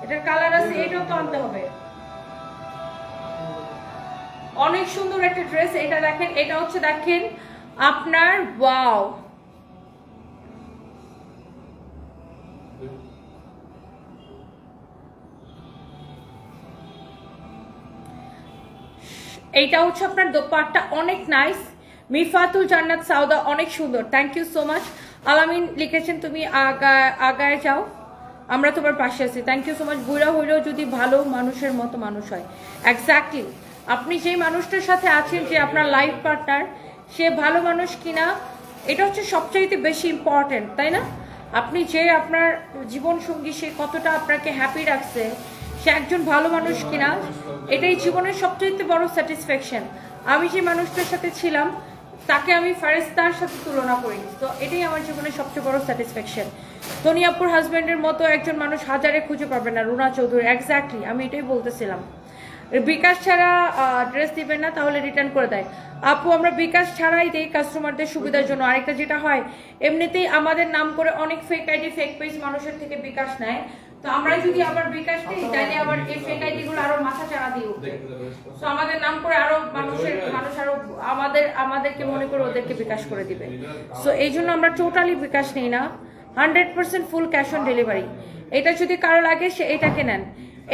এটার কালার আছে, এটাও তো আনতে হবে। অনেক সুন্দর একটা ড্রেস। এটা দেখেন, এটা হচ্ছে দেখেন আপনার ওয়াও, এইটা হচ্ছে আপনার দোপাট্টা, অনেক নাইস। মিফাতুল জান্নাত সাউদা, অনেক সুন্দর, থ্যাংক ইউ সো মাচ। আলামিন লিখেছেন তুমি আগায় যাও, আমরা তোমার পাশে আছি, থ্যাংক ইউ সো মাচ। বুড়া হইলেও যদি ভালো মানুষের মতো মানুষ হয়। এক্স্যাক্টলি, আপনি যেই মানুষটার সাথে আছেন, যে আপনার লাইফ পার্টনার, সে ভালো মানুষ কিনা, এটা হচ্ছে সবচাইতে বেশি ইম্পর্টেন্ট, তাই না? আপনি যে আপনার জীবন সঙ্গী, সে কতটা আপনাকে হ্যাপি রাখছে, সে একজন ভালো মানুষ কিনা, এটাই জীবনের সবচাইতে বড় স্যাটিসফ্যাকশন। আমি যে মানুষটার সাথে ছিলাম তাকে আমি ফারেস্তার সাথে তুলনা করি, তো এটাই আমার জীবনের সবচেয়ে বড় স্যাটিসফ্যাকশন। তনি আপুর হাজব্যান্ডের মতো একজন মানুষ হাজারে খুঁজে পাবেন না, রুনা চৌধুরী। এক্স্যাক্টলি, আমি এটাই বলতেছিলাম। বিকাশ ছাড়া ড্রেস দিবেন না, তাহলে রিটার্ন করে দেয়। আপু আমরা বিকাশ ছাড়াই দেই কাস্টমারদের সুবিধার জন্য। আরেকটা যেটা হয়, এমনিতেই আমাদের নাম করে অনেক ফেক আইডি, ফেক পেজ মানুষের থেকে বিকাশ নেয়। তো আমরা যদি আবার বিকাশ দিই, তাহলে আবার এই ফেক আইডি গুলো আরো মাথা চাড়া দিয়ে উঠবে। তো আমাদের নাম করে আরো মানুষ আরো আমাদেরকে মনে করে ওদেরকে বিকাশ করে দিবে। সো এই জন্য আমরা টোটালি বিকাশ নিই না, 100% ফুল ক্যাশ অন ডেলিভারি। এটা যদি কারো লাগে সে এটাকে নেন।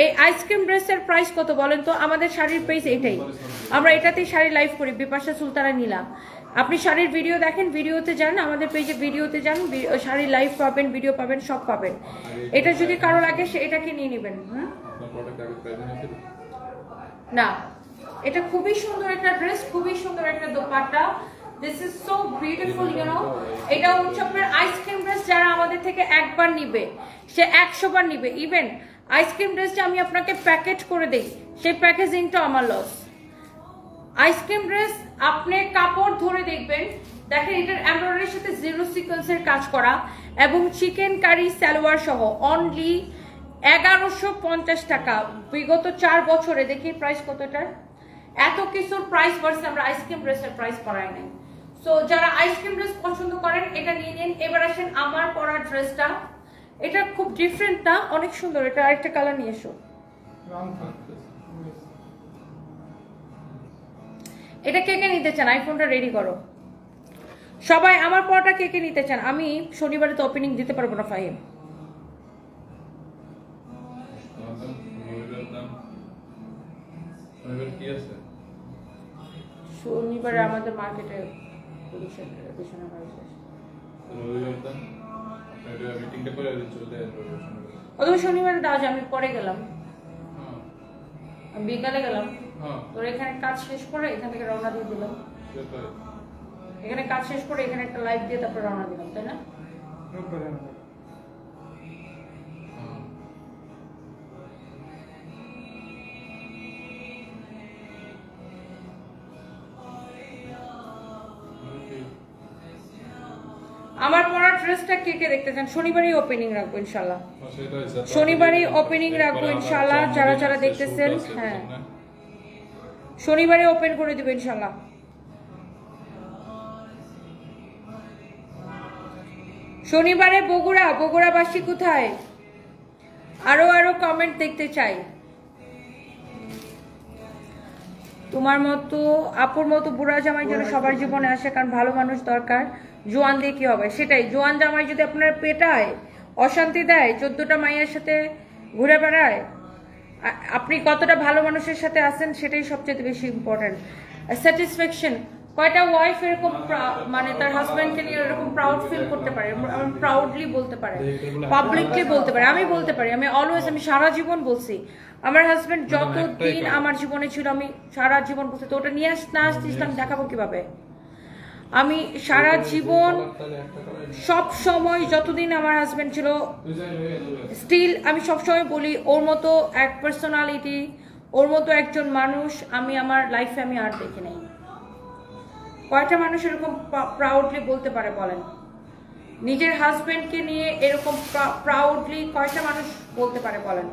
এই আইসক্রিম ড্রেসের প্রাইস কত বলেন তো? আমাদের শাড়ির প্রাইস এটাই, আমরা এটাতেই শাড়ি লাইভ করি, বিপাশা সুলতানা নীলা। আপনি শাড়ির ভিডিও দেখেন, ভিডিওতে যান, আমাদের পেজে ভিডিওতে যান, শাড়ির লাইভ পাবেন, ভিডিও পাবেন, সব পাবেন। এটা যদি কারো লাগে সে এটাকে নিয়ে নেবেন। না, এটা খুবই সুন্দর একটা ড্রেস, খুবই সুন্দর একটা dupatta. This is so beautiful you know. এটা হচ্ছে আপনার আইসক্রিম ড্রেস, যারা আমাদের থেকে একবার নিবে সে 100 বার নিবে। ইভেন আইসক্রিম ড্রেসটা আমি আপনাকে প্যাকেট করে দেই, সেই প্যাকেজিংটা আমার লস। আইসক্রিম ড্রেস আপনি কাপড় ধরে দেখবেন, দেখেন এটার এমব্রয়ডারির সাথে জিরো সিকোয়েন্সের কাজ করা এবং চিকেন কারি সালোয়ার সহ অনলি 1150 টাকা। বিগত 4 বছরে দেখি প্রাইস কত এটার, এত কিছুর প্রাইস ভার্সে আমরা আইসক্রিম ড্রেসের প্রাইস করাই নাই। সো যারা আইসক্রিম ড্রেস পছন্দ করেন এটা নিয়ে নিন। এবার আসেন আমার পরা ড্রেসটা, এটা খুব ডিফারেন্ট না, অনেক সুন্দর। এটা আরেকটা কালার নিয়ে এসো। এটা কে কে নিতে চান? আইফোনটা রেডি করো সবাই। আমার পরটা কে কে নিতে চান? আমি শনিবারে তো ওপেনিং দিতে পারবো না ফাহিম। শনিবারে আমাদের মার্কেটে অথবা শনিবারে দাও যে আমি পরে গেলাম, বিকালে গেলাম, তোর এখানে কাজ শেষ করে এখান থেকে রওনা দিয়ে দিলাম, এখানে কাজ শেষ করে এখানে একটা লাইভ দিয়ে তারপর রওনা দিলাম, তাই না? আমার পরা ড্রেসটা কে কে দেখতে চান? শনিবারই ওপেনিং রাখবো ইনশাআল্লাহ, শনিবারই ওপেনিং রাখবো ইনশাআল্লাহ। যারা যারা দেখতেছেন, হ্যাঁ শনিবারে ওপেন করে দিব ইনশাআল্লাহ। শনিবারে বগুড়া, বগুড়াবাসী কোথায়? আরো আরো কমেন্ট দেখতে চাই। তোমার মতো আপুর মতো বুড়া জামাই যেন সবার জীবনে আসে, কারণ ভালো মানুষ দরকার। জোয়ান দিয়ে কি হবে? সেটাই, জোয়ান জামাই যদি আপনার পেটায়, অশান্তি দেয়, 14টা মাইয়ের সাথে ঘুরে বেড়ায়, আপনি কতটা ভালো মানুষের সাথে আছেন সেটাই সবচেয়ে বেশি ইম্পর্টেন্ট। স্যাটিসফ্যাকশন, কয়টা ওয়াইফ এরকম মানে তার হাজব্যান্ডকে নিয়ে এরকম প্রাউড ফিল করতে পারে, প্রাউডলি বলতে পারে, পাবলিকলি বলতে পারে? আমি বলতে পারি, আমি অলওয়েজ, আমি সারা জীবন বলছি আমার হাজব্যান্ড যতদিন আমার জীবনে ছিল আমি সারা জীবন বলছি। তো ওটা নিয়ে না আসতে ইসলাম দেখাবো কিভাবে? আমি সারা জীবন সব সময় যতদিন আমার হাজবেন্ড ছিল স্টিল আমি সবসময় বলি ওর মতো এক পার্সোনালিটি, ওর মতো একজন মানুষ আমি আমার লাইফে আমি আর দেখি নাই। কয়টা মানুষ এরকম প্রাউডলি বলতে পারে বলেন? নিজের হাজবেন্ডকে নিয়ে এরকম প্রাউডলি কয়টা মানুষ বলতে পারে বলেন?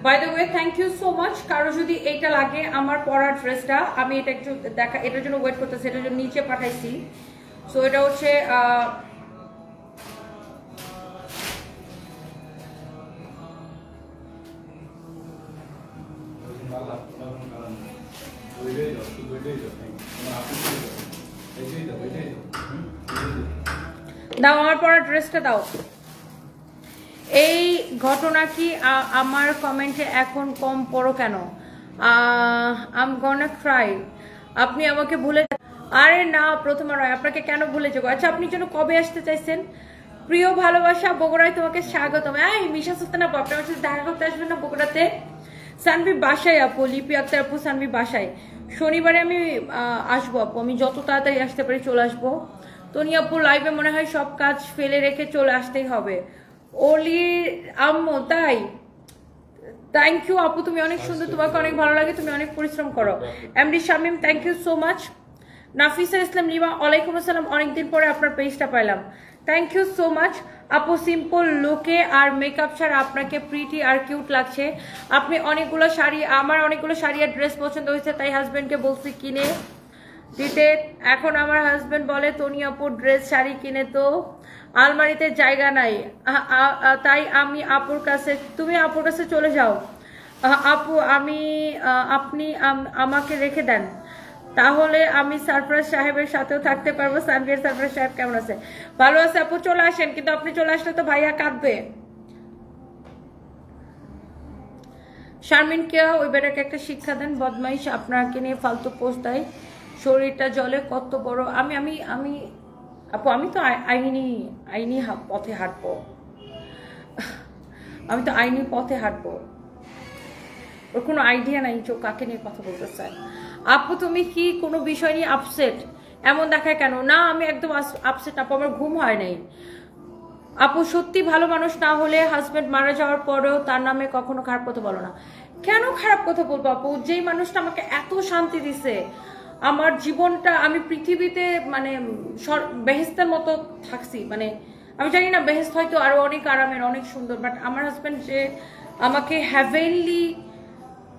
By the way thank you so much. কারো যদি এইটা লাগে আমার পরার ড্রেসটা, আমি এটা একটু দেখা, এটার জন্য ওয়েট করতেছি, এটার জন্য নিচে পাঠাইছি। সো এটা হচ্ছে দাও আমার পরার ড্রেসটা দাও। এই ঘটনা কি আমার কমেন্টে এখন কম পড়ো কেন? আম গনা ক্রাই। আপনি আমাকে ভুলে, আরে না প্রথমা রয়, আপনাকে কেন ভুলে যাবো? আচ্ছা আপনি যেন কবে আসতে চাইছেন? প্রিয় ভালোবাসা বগুড়ায় তোমাকে স্বাগতম। এই মিশা সুস্তানা আপু, আপনি আমার সাথে দেখা করতে আসবেন না বগুড়াতে? সানভি বাসায় আপু, লিপি আক্তার আপু সানভি বাসায়। শনিবারে আমি আসবো আপু, আমি যত তাড়াতাড়ি আসতে পারি চলে আসবো। তনি আপু লাইভে মনে হয় সব কাজ ফেলে রেখে চলে আসতেই হবে। ওলির আম্মু, তাই? থ্যাংক ইউ আপু, তুমি অনেক সুন্দর, তোমাকে অনেক ভালো লাগে, তুমি অনেক পরিশ্রম করো। MD Shamim thank you so much. Nafisa Islam Lima ওয়ালাইকুম আসসালাম, অনেকদিন পরে আপনার পেজটা পাইলাম, থ্যাংক ইউ সো মাচ আপু। সিম্পল লুকে আর মেকআপ ছাড়া আপনাকে প্রিটি আর কিউট লাগছে। আপনি অনেকগুলো শাড়ি, আমার অনেকগুলো শাড়ি আর ড্রেস পছন্দ হয়েছে, তাই হাজবেন্ডকে বলছি কিনে দিতে। এখন আমার হাজবেন্ড বলে তনি আপুর ড্রেস শাড়ি কিনে তো আলমারিতে জায়গা নাই, তাই আমি আপুর কাছে, তুমি আপুর কাছে চলে যাও আপু, আপনি আমাকে রেখে দেন। তাহলে আমি সারফরাজ সাহেবের সাথেও থাকতে পারবো। সানভীর সারফরাজ সাহেব কেমন আছে? ভালো আছে আপু, চলে আসেন, কিন্তু আপনি চলে আসলে তো ভাইয়া কাঁদবে। শারমিনকে ওই বেটাকে একটা শিক্ষা দেন, বদমাইশ আপনাকে নিয়ে ফালতু পোস্ট দেয়, শরীরটা জলে কত বড়। আমি আমি আমি আপু আমি তো আইনি পথে হাঁটবো, আমি তো আইনি পথে হাঁটবো। ওর কোনো আইডিয়া নাই চোখ কাকে নিয়ে কথা বলতে চায়। আপু তুমি কি কোনো বিষয় নিয়ে আপসেট? এমন দেখায় কেন? না আমি একদম আপসেট আপু, আমার ঘুম হয় নাই আপু। সত্যি ভালো মানুষ না হলে হাজবেন্ড মারা যাওয়ার পরেও তার নামে কখনো খারাপ কথা বলো না। কেন খারাপ কথা বলবো আপু? যেই মানুষটা আমাকে এত শান্তি দিছে, আমার জীবনটা, আমি পৃথিবীতে মানে বেহেস্তের মতো থাকছি, মানে আমি জানি না বেহেস্ত হয়তো আরো অনেক আরামের, অনেক সুন্দর, বাট আমার হাজবেন্ড যে আমাকে হ্যাভেনলি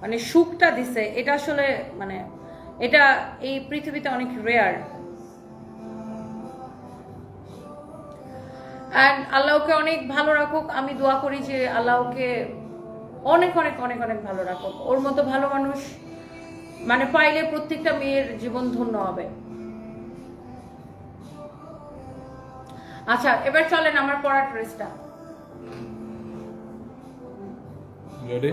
মানে সুখটা দিছে, এটা আসলে মানে এটা এই পৃথিবীতে অনেক রেয়ার। অ্যান্ড আল্লাহকে অনেক ভালো রাখুক, আমি দোয়া করি যে আল্লাহকে অনেক অনেক অনেক অনেক ভালো রাখুক। ওর মতো ভালো মানুষ মানে পাইলে প্রত্যেকটা মেয়ের জীবন ধন্য হবে। আচ্ছা এবার চলেন আমার পরা ড্রেসটা। Ready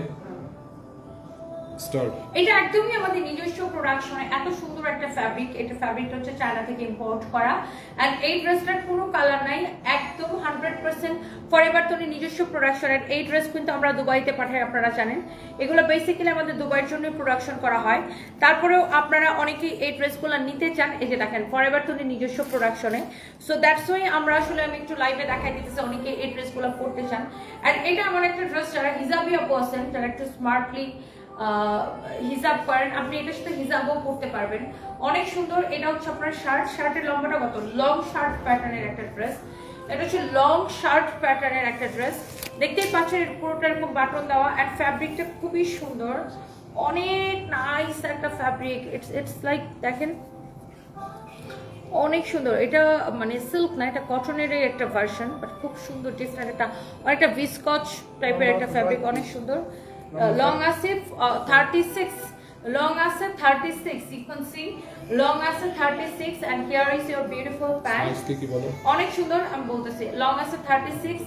start. এটা একদমই আমাদের নিজস্ব প্রোডাকশনে, এত সুন্দর একটা ফ্যাব্রিক। এটা ফ্যাব্রিকটা হচ্ছে চায়না থেকে ইম্পোর্ট করা। এন্ড এই ড্রেসটার কোনো কালার নাই, একদম 100% ফরএভার তৈরি নিজস্ব প্রোডাকশনের। এই ড্রেস কিন্তু আমরা দুবাইতে পাঠাই, আপনারা জানেন। এগুলো বেসিক্যালি আমাদের দুবাইয়ের জন্য প্রোডাকশন করা হয়। তারপরেও আপনারা অনেকেই এই ড্রেসগুলো নিতে চান, এই যে দেখেন ফরএভার তৈরি নিজস্ব প্রোডাকশনে। সো দ্যাটস ওয়াই আমরা আসলে আমি একটু লাইভে দেখাই দিতেছি, অনেকে এই ড্রেসগুলো পরতে চান। এন্ড এটা আমার একটা ড্রেস, যারা হিজাবি আপু আছেন, যারা একটু স্মার্টলি হিজাব করেন, আপনি এটার সাথে হিজাবও করতে পারবেন, অনেক সুন্দর। এটা হচ্ছে আপনার শার্ট, শার্টের লম্বাটা কত, লং শার্ট প্যাটার্নের একটা ড্রেস। এটা হচ্ছে লং শার্ট প্যাটার্নের একটা ড্রেস, দেখতেই পাচ্ছেন পুরোটা এরকম বাটন দেওয়া। আর ফ্যাব্রিকটা খুবই সুন্দর, অনেক নাইস একটা ফ্যাব্রিক। ইটস লাইক দেখেন অনেক সুন্দর। এটা মানে সিল্ক না, এটা কটনেরই একটা ভার্সন, বাট খুব সুন্দর, ডিফারেন্ট একটা অনেকটা ভিসকচ টাইপের একটা ফ্যাব্রিক, অনেক সুন্দর। লং আছে 36, লং আছে 36, you can see লং আছে 36 and here is your beautiful pants, অনেক সুন্দর। আমি বলতেছি লং আছে 36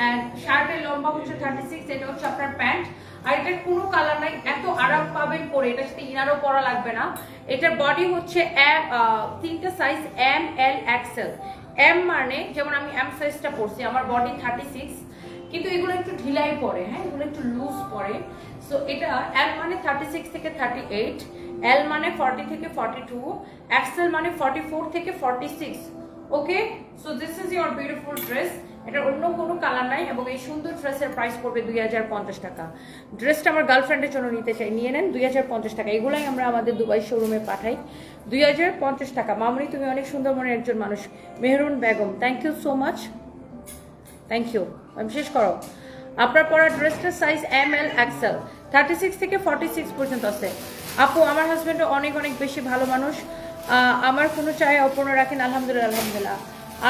and শার্টের লম্বা হচ্ছে 36, এটা হচ্ছে আপনার প্যান্ট। আর এটার কোনো কালার নাই, এত আরাম পাবেন পরে, এটার সাথে ইনারও পরা লাগবে না। এটার বডি হচ্ছে তিনটা size, M L XL. M মানে যেমন আমি এম সাইজটা পরছি, আমার বডি 36, কিন্তু এগুলো একটু ঢিলাই পড়ে, হ্যাঁ এগুলো একটু লুজ পড়ে। সো এটা এল মানে 36 থেকে 38, এল মানে 40 থেকে 42, এক্সেল মানে 44 থেকে 46। Okay, so this is your beautiful dress. এটা অন্য কোনো কালার নাই, এবং এই সুন্দর ড্রেসের প্রাইস পড়বে 2050 টাকা। ড্রেসটা আমার গার্লফ্রেন্ডের জন্য নিতে চাই, নিয়ে নেন 2050 টাকা। এগুলাই আমরা আমাদের দুবাই শোরুমে পাঠাই 2050 টাকা। মামুনি তুমি অনেক সুন্দর মনের একজন মানুষ। Mehrun Begum, thank you so much, thank you. আমি শেষ করো। আপনার পরা ড্রেসটার সাইজ এম এল এক্সেল, 36 থেকে 46 পর্যন্ত আছে। আপু আমার হাজবেন্ডও অনেক অনেক বেশি ভালো মানুষ, আমার কোনো চাই অপূর্ণ রাখেন, আলহামদুলিল্লাহ আলহামদুলিল্লাহ।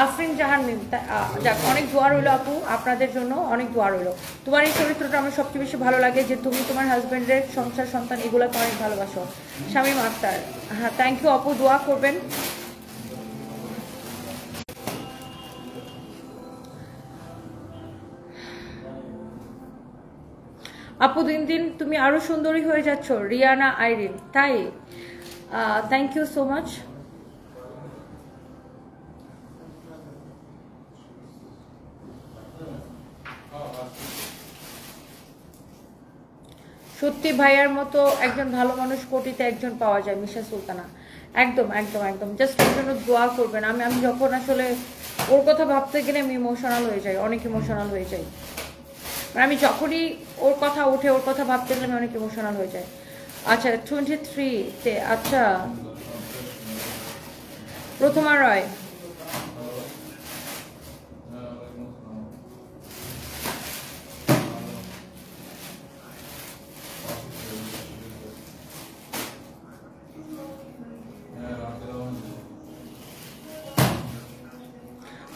আফরিন জাহান মিম, যাক অনেক দোয়া রইলো আপু, আপনাদের জন্য অনেক দোয়া রইলো। তোমার এই চরিত্রটা আমার সবচেয়ে বেশি ভালো লাগে, যে তুমি তোমার হাজবেন্ডের সংসার সন্তান এগুলোকে অনেক ভালোবাসো। শামীম আক্তার, হ্যাঁ থ্যাংক ইউ আপু, দোয়া করবেন। আপু দিন দিন তুমি আরো সুন্দরী হয়ে যাচ্ছ, রিয়ানা আইরিন, তাই থ্যাংক ইউ সো মাচ। সত্যি ভাইয়ার মতো একজন ভালো মানুষ কোটিতে একজন পাওয়া যায়, মিশা সুলতানা। একদম একদম একদম, জাস্ট ওর জন্য দোয়া করবেন। আমি যখন আসলে ওর কথা ভাবতে গেলে আমি ইমোশনাল হয়ে যাই, অনেক ইমোশনাল হয়ে যাই। আমি যখনই ওর কথা উঠে, ওর কথা ভাবতে গেলে আমি অনেক ইমোশনাল হয়ে যাই। আচ্ছা 23-তে, আচ্ছা প্রথমা রয়,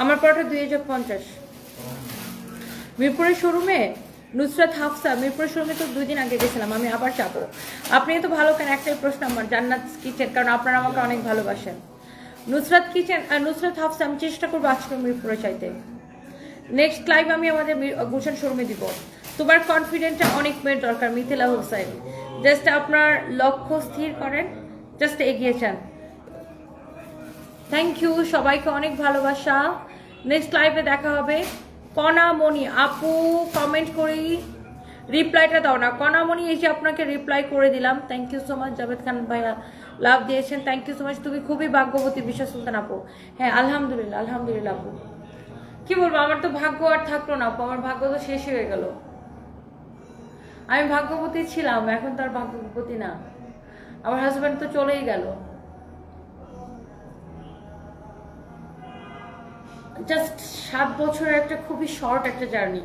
আমার পরটা 2050। মিরপুরের শোরুমে নুসরাত হাফসা, মিরপুর শোরুমে তো 2 দিন আগে গেছিলাম, আমি আবার যাবো। আপনি তো ভালো কেন, একটাই প্রশ্ন আমার, জান্নাত কিচেন, কারণ আপনারা আমাকে অনেক ভালোবাসেন। নুসরাত কিচেন, নুসরাত হাফসা, আমি চেষ্টা করবো আজকে মিরপুরে চাইতে। নেক্সট লাইভ আমি আমাদের গুলশান শোরুমে দিব। তোমার কনফিডেন্টটা অনেক মেয়ের দরকার, মিথিলা হোসেন। জাস্ট আপনার লক্ষ্য স্থির করেন, জাস্ট এগিয়ে যান। থ্যাংক ইউ, সবাইকে অনেক ভালোবাসা। নেক্সট লাইভে দেখা হবে। কণামণি আপু কমেন্ট করি, রিপ্লাইটা দাও না। কণামণি, এই যে আপনাকে রিপ্লাই করে দিলাম, thank you so much. Javed Khan ভাইয়া লাভ দিয়েছেন, থ্যাংক ইউ সো মাচ। তুমি খুবই ভাগ্যবতী বিশ্ব সুলতান আপু। হ্যাঁ আলহামদুলিল্লাহ, আলহামদুলিল্লাহ আপু। কি বলবো, আমার তো ভাগ্য আর থাকলো না আপু, আমার ভাগ্য তো শেষ হয়ে গেল। আমি ভাগ্যবতী ছিলাম, এখন তো আর ভাগ্যবতী না। আমার হাজব্যান্ড তো চলেই গেল। জাস্ট 7 বছরের একটা খুবই শর্ট একটা জার্নি।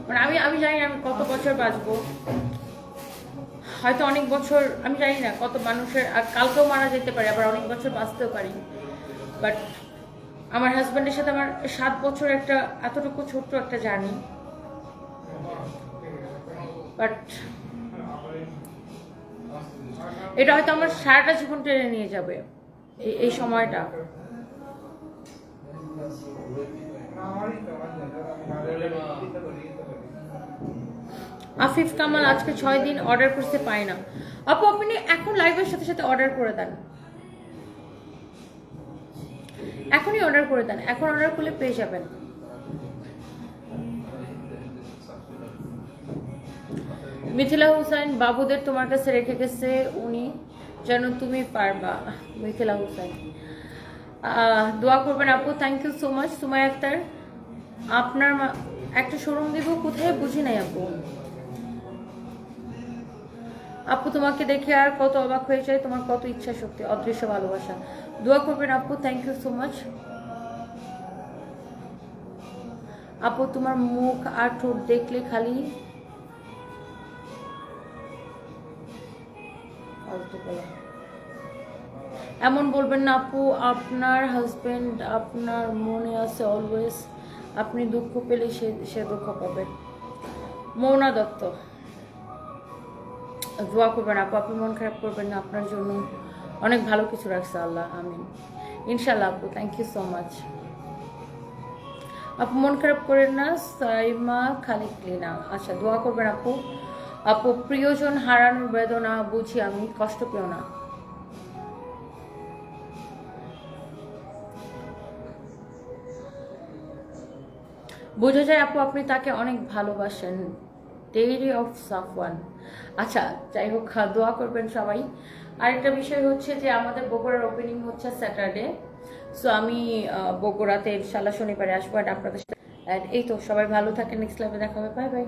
মানে আমি জানি না আমি কত বছর বাঁচবো, হয়তো অনেক বছর, আমি জানি না কত মানুষের, কালকেও মারা যেতে পারে, আবার অনেক বছর বাঁচতেও পারি। বাট আমার হাজব্যান্ডের সাথে আমার 7 বছর একটা এতটুকু ছোট্ট একটা জার্নি। বাট এটা হয়তো আমার সারাটা জীবন টেনে নিয়ে যাবে এই সময়টা। আফিফ কামাল আজকে 6 দিন অর্ডার করতে পায় না। আপু আপনি এখন লাইভের সাথে সাথে অর্ডার করে দেন, এখনই অর্ডার করে দেন, এখন অর্ডার করলে পেয়ে যাবেন। মিথিলা হোসেন, বাবুদের তোমার কাছে রেখে গেছে উনি, যেন তুমি পারবা। মিথিলা হোসেন, দোয়া করবেন আপু, thank you so much. Sumaiya Akter, আপনার একটা শোরুম দিব কোথায় বুঝি নাই আপু। আপু তোমাকে দেখে আর কত অবাক হয়ে যায়, তোমার কত ইচ্ছা শক্তি, অদৃশ্য ভালোবাসা। দোয়া করবেন আপু, থ্যাংক ইউ সো মাচ। আপু তোমার মুখ আর ঠোঁট দেখলে খালি এমন বলবেন না আপু, আপনার হাজবেন্ড আপনার মনে আছে অলওয়েজ, আপনি দুঃখ পেলে সে দুঃখ পাবে। মৌনা দত্ত, দোয়া করবেন আপু, আপনি মন খারাপ করবেন না, আপনার জন্য অনেক ভালো কিছু রাখছে আল্লাহ, আমিন ইনশাল্লাহ আপু, থ্যাংক ইউ সো মাচ। আপু মন খারাপ করেন না, সাইমা খালিক লিনা, আচ্ছা দোয়া করবেন আপু। আপু প্রিয়জন হারানোর বেদনা বুঝি আমি, কষ্ট পেও না। বোঝা যায় আপু আপনি তাকে অনেক ভালোবাসেন। ডেইরি অফ সাফওয়ান, আচ্ছা যাই হোক, দোয়া করবেন সবাই। আরেকটা বিষয় হচ্ছে যে আমাদের বগুড়ার ওপেনিং হচ্ছে স্যাটারডে, সো আমি বগুড়াতে ইনশাল্লাহ শনিবারে আসবো। আর আপনাদের এই তো, সবাই ভালো থাকেন, নেক্সট লাইভে দেখা হবে, বাই বাই।